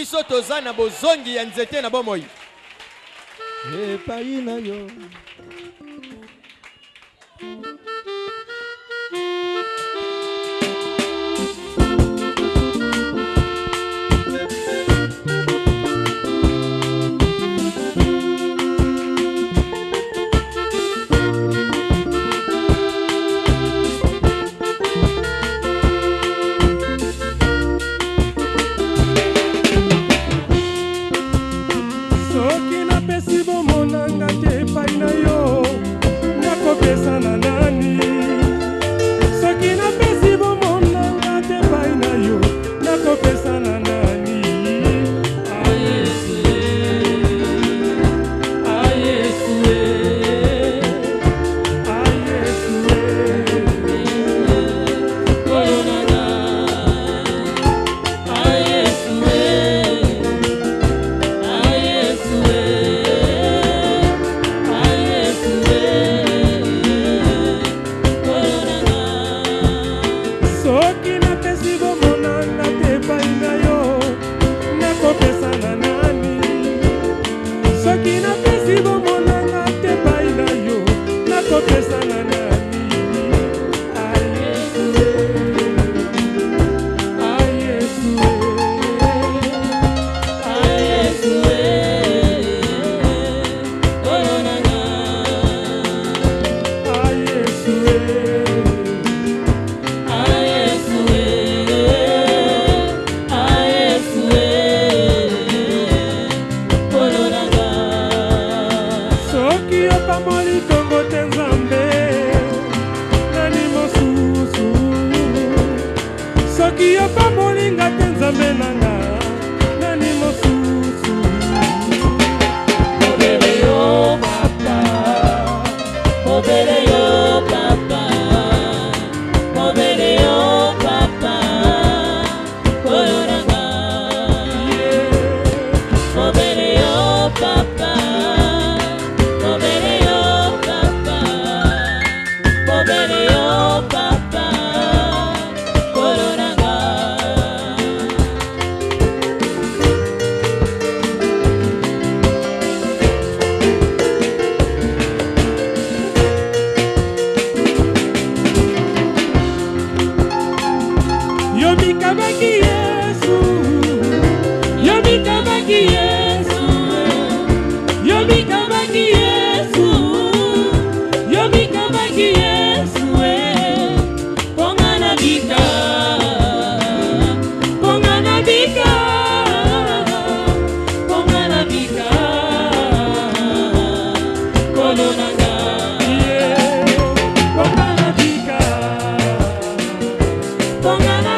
S5: Ponga la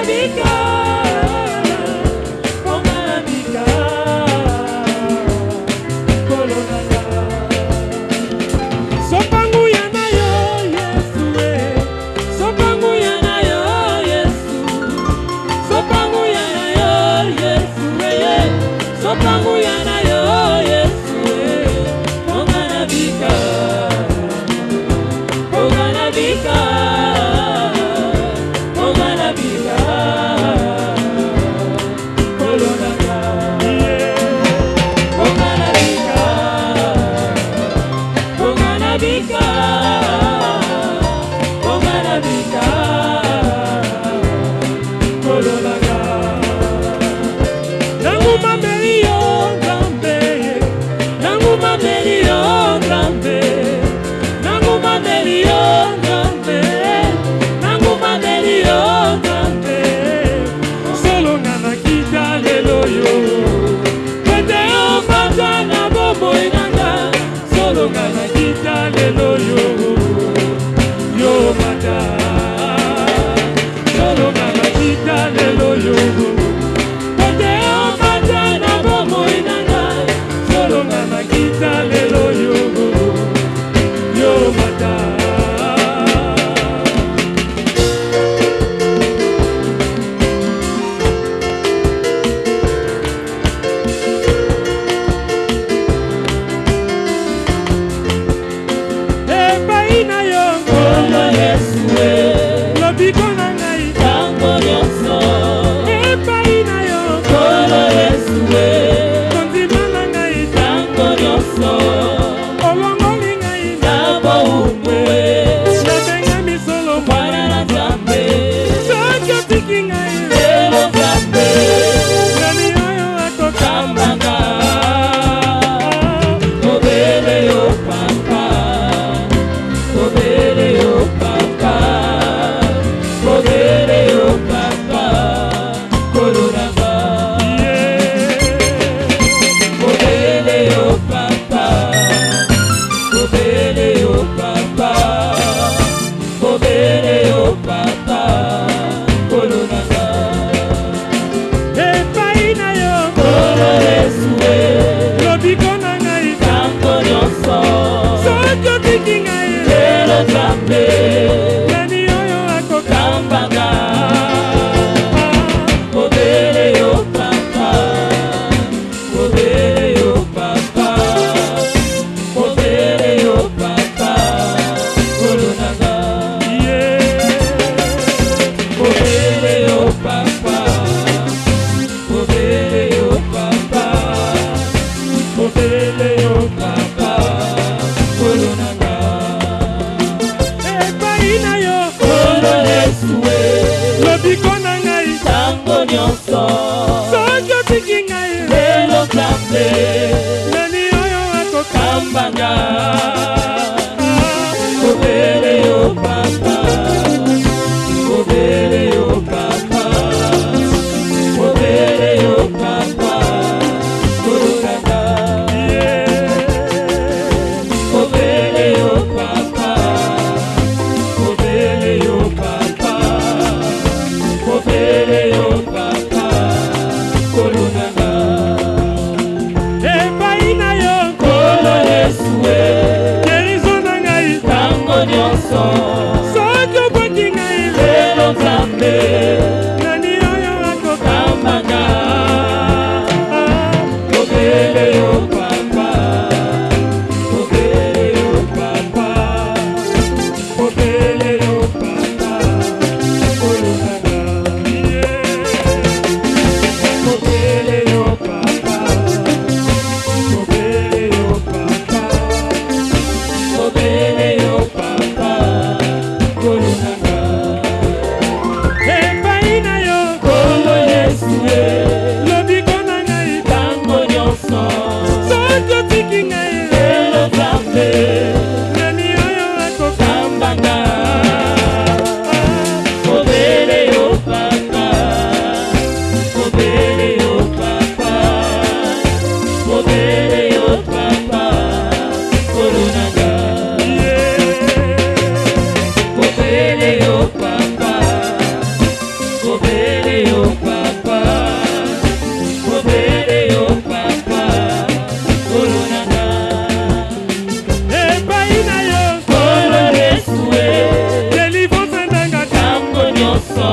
S5: nyonso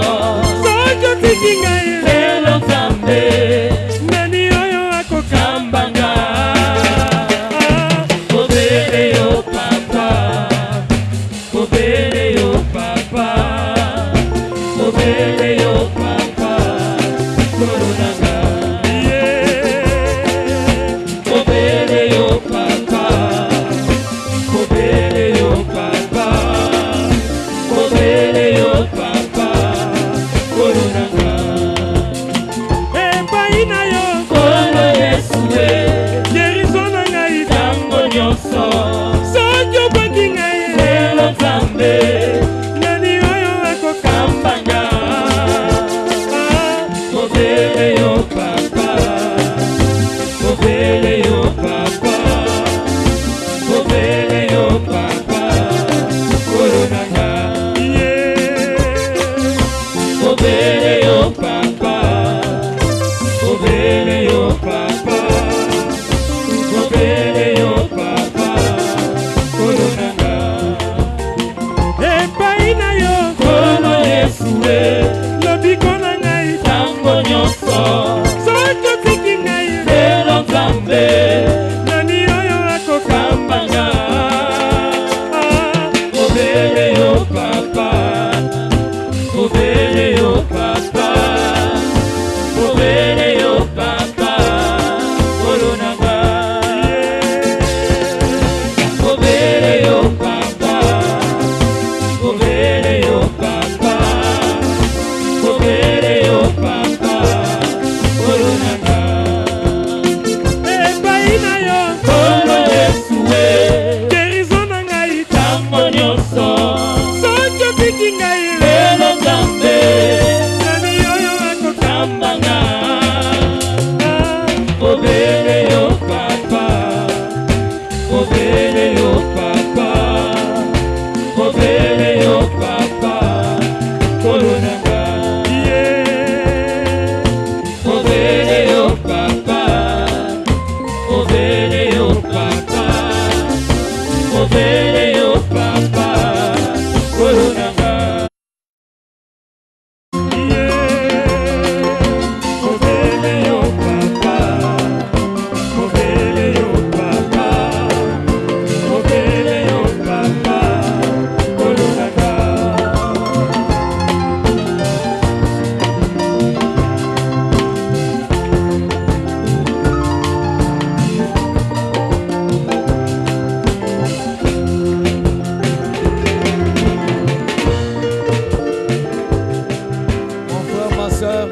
S5: soki otiki ngai lelo Nzambe nani oyo akokambanga kobele yo papa kobele yo papa kobele yo papa kolonanga kobele yo papa kobele yo papa kobele yo papa kolonanga epai na yo kolo Yesu gerizo na ngai tango nyonso soki obwaki ngai lelo Nzambe nani oyo akokambanga kobele yo papa kobele yo papa kobele yo papa kolonanga kobele yo papa kobele yo papa kobele yo papa kolonanga epai na yo kolo Yesu lobiko na ngai tango nyonso soki otiki ngai lelo Nzambe nani oyo akokambanga kobele yo papa kobele yo papa kobele yo papa kolonanga kobele yo papa kobele yo papa kobele yo papa kolonanga epai na yo kolo Yesu gerizo na ngai tango nyonso soki otiki ngai lelo Nzambe nani oyo akokambanga kobele yo papa kobele yo papa kobele yo papa kolonanga kobele yo papa kobele yo papa kobele yo papa kolonanga kobele yo papa kobele yo papa kobele yo papa kolonanga
S4: Mon frère, ma soeur,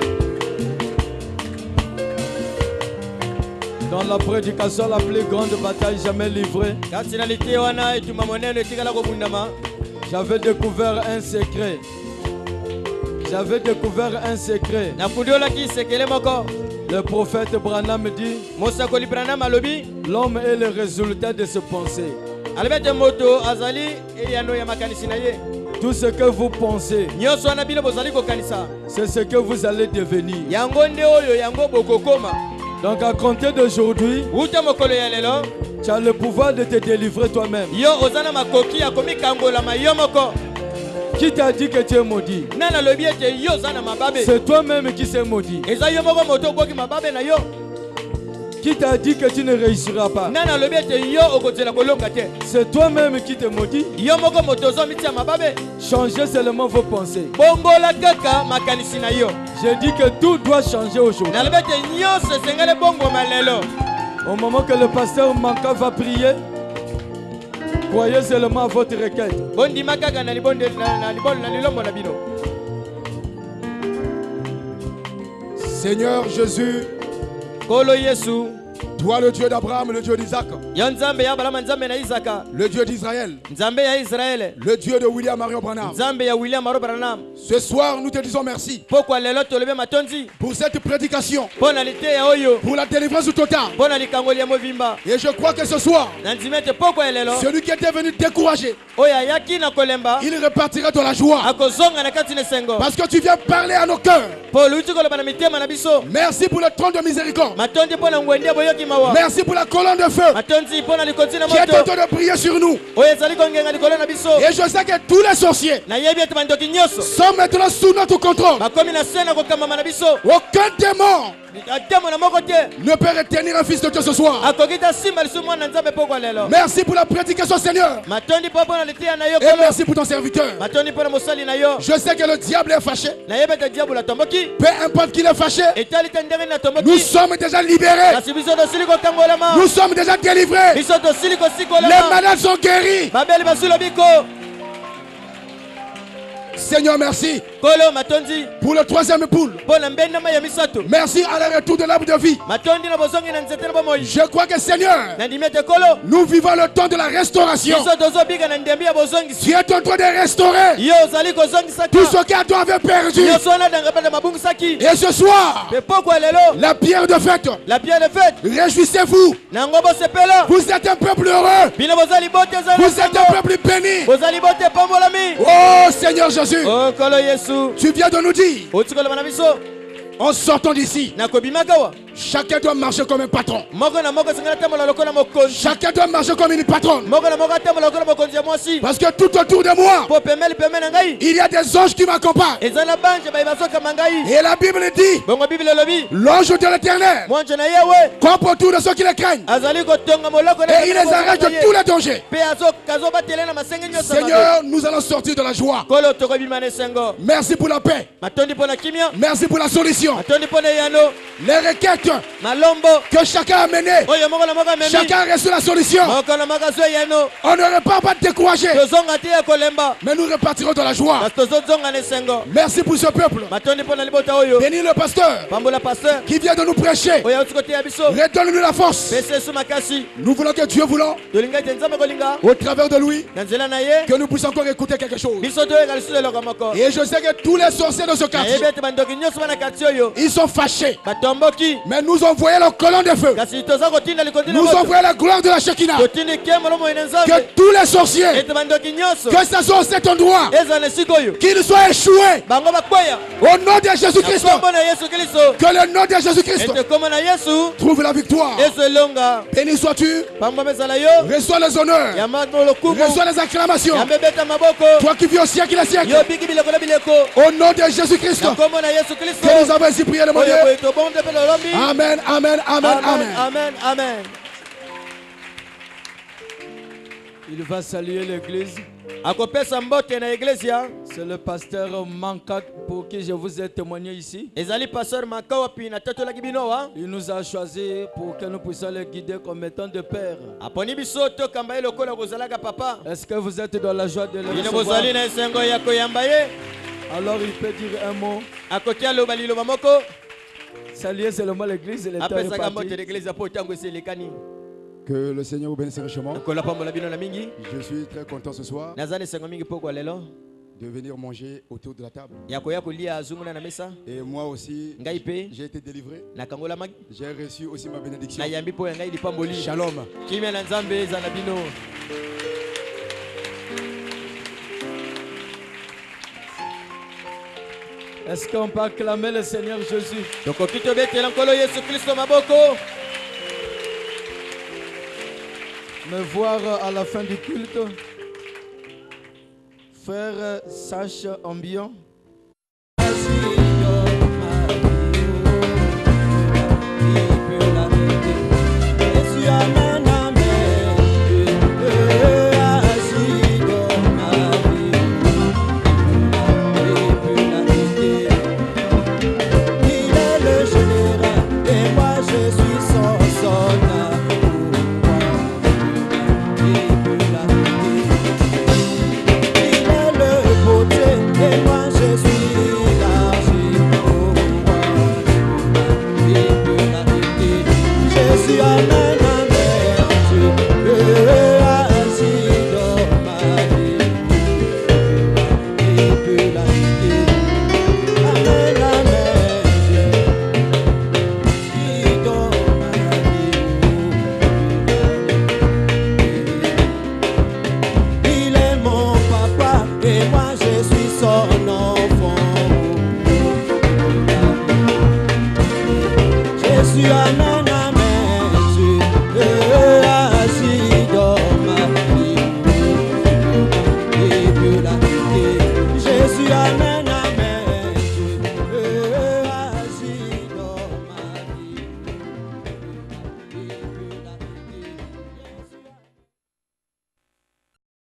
S4: dans la prédication la plus grande bataille jamais livrée,
S3: kati na lite wana etuma monene etikala kobundama
S4: j'avais découvert un secret. J'avais découvert un secret.
S3: nafundi olaki sekele moko
S4: Le prophète Branham dit,
S3: mosakoli Branham alobi
S4: l'homme est le résultat de ses pensées.
S3: alobi ete moto azali eyano ya makanisi na ye
S4: Tout ce que vous pensez,
S3: nyonso wana bino bozali kokanisa
S4: c'est ce que vous allez devenir.
S3: yango nde oyo yango bokokoma
S4: Donc à compter d'aujourd'hui,
S3: uta mokolo ya lelo
S4: tu as le pouvoir de te délivrer toi-même.
S3: yo oza na makoki ya komikangolama yo moko
S4: Qui t'a dit que tu es maudit?
S3: nani alobi ete yo oza na mababe
S4: C'est toi-même qui s'est maudit.
S3: eza yo moko moto oboki mababe na yo
S4: Qui t'a dit que tu ne réussiras pas?
S3: nani alobi ete yo okozela kolonga te
S4: C'est toi-même qui te maudit.
S3: yo moko moto ozomitia mababe
S4: Changez seulement vos pensées.
S3: bongola kaka makanisi na yo
S4: J'ai dit que tout doit changer aujourd'hui.
S3: nalobi ete nyonso esengeli bongoma lelo
S4: Au moment que le pasteur Manka va prier, croyez seulement à votre requête.
S3: bondima kaka na lilombo na bino
S6: Seigneur Jésus,
S3: kolo yesu
S6: toi le Dieu d'Abraham, le Dieu d'Isaac,
S3: yo nzambe ya abrahama nzambe na isaka
S6: le Dieu d'Israël,
S3: nzambe ya israele
S6: le Dieu de William Marion Branham.
S3: nzambe ya william maro branham
S6: Ce soir, nous te disons merci
S3: pokwa lelo tolobi matondi
S6: pour cette prédication,
S3: mpo na liteya oyo
S6: pour la délivrance totale.
S3: mpo na likangoli ya movimba
S6: Et je crois que ce soir,
S3: na ndima ete pokwa ya lelo
S6: celui qui était venu décourager,
S3: oyo ayaki na kolemba
S6: il repartira dans la joie.
S3: akozonga na kati na esengo
S6: Parce que tu viens parler à nos cœurs.
S3: mpo oluti koloba na mitema na biso
S6: Merci pour le trône de miséricorde.
S3: matondi mpo na ngwendi ya boyoki
S6: Merci pour la colonne de feu qui est en train de briller sur nous. Et je sais que tous les sorciers sont maintenant sous notre contrôle. Aucun démon ne peut retenir un fils de Dieu ce soir. Merci pour la prédication, Seigneur. Et merci pour ton serviteur. Je sais que le diable est fâché. Peu importe qu'il est fâché, nous sommes déjà libérés. Nous sommes déjà délivrés. Les malades sont guéris. Seigneur, merci pour le troisième poule. Merci à la retour de l'arbre de vie. Je crois que Seigneur, nous vivons le temps de la restauration. Tu es en train de restaurer tout ce qu'Adam avait perdu. Et ce soir, la pierre de fête, réjouissez-vous. Vous êtes un peuple heureux. Vous êtes un peuple béni. Oh Seigneur Jésus, tu viens de nous dire, en sortant d'ici, chacun doit marcher comme un patron. Chacun doit marcher comme une patronne. Parce que tout autour de moi, il y a des anges qui m'accompagnent. Et la Bible dit, l'ange de l'Éternel campe autour de ceux qui les craignent. Et il les arrête de tous les dangers. Seigneur, nous allons sortir de la joie. Merci pour la paix. Merci pour la solution. Les requêtes que chacun a menées, chacun a reçu la solution. On ne repart pas découragé, mais nous repartirons dans la joie. Merci pour ce peuple. Bénis le pasteur qui vient de nous prêcher. Redonne-nous la force. Nous voulons que Dieu voulant, au travers de lui, que nous puissions encore écouter quelque chose. Et je sais que tous les sorciers de ce quartier, ils sont fâchés. Mais nous envoyons le colonne de feu. Nous envoyons la gloire de la Shekinah. Que tous les sorciers, que ce soit cet endroit, qu'ils soient échoués. Au nom de Jésus-Christ. Que le nom de Jésus-Christ trouve la victoire. Béni sois-tu. Reçois les honneurs. Reçois les acclamations. Toi qui vis au siècle et siècle. Au nom de Jésus-Christ. Que nous avons ainsi prié le mon Dieu. Amen, amen, amen, amen.
S2: Amen, amen. Il va saluer l'église. C'est le pasteur Manka pour qui je vous ai témoigné ici. Il nous a choisi pour que nous puissions les guider comme étant de père. Est-ce que vous êtes dans la joie de le recevoir? Alors il peut dire un mot. Saluer seulement l'église et l'état est parti.
S6: Que le Seigneur vous bénisse richement. Je suis très content ce soir de venir manger autour de la table. Et moi aussi, j'ai été délivré. J'ai reçu aussi ma bénédiction. Shalom.
S2: Est-ce qu'on peut acclamer le Seigneur Jésus? Me voir à la fin du culte, frère Sacha Ambion.
S1: You are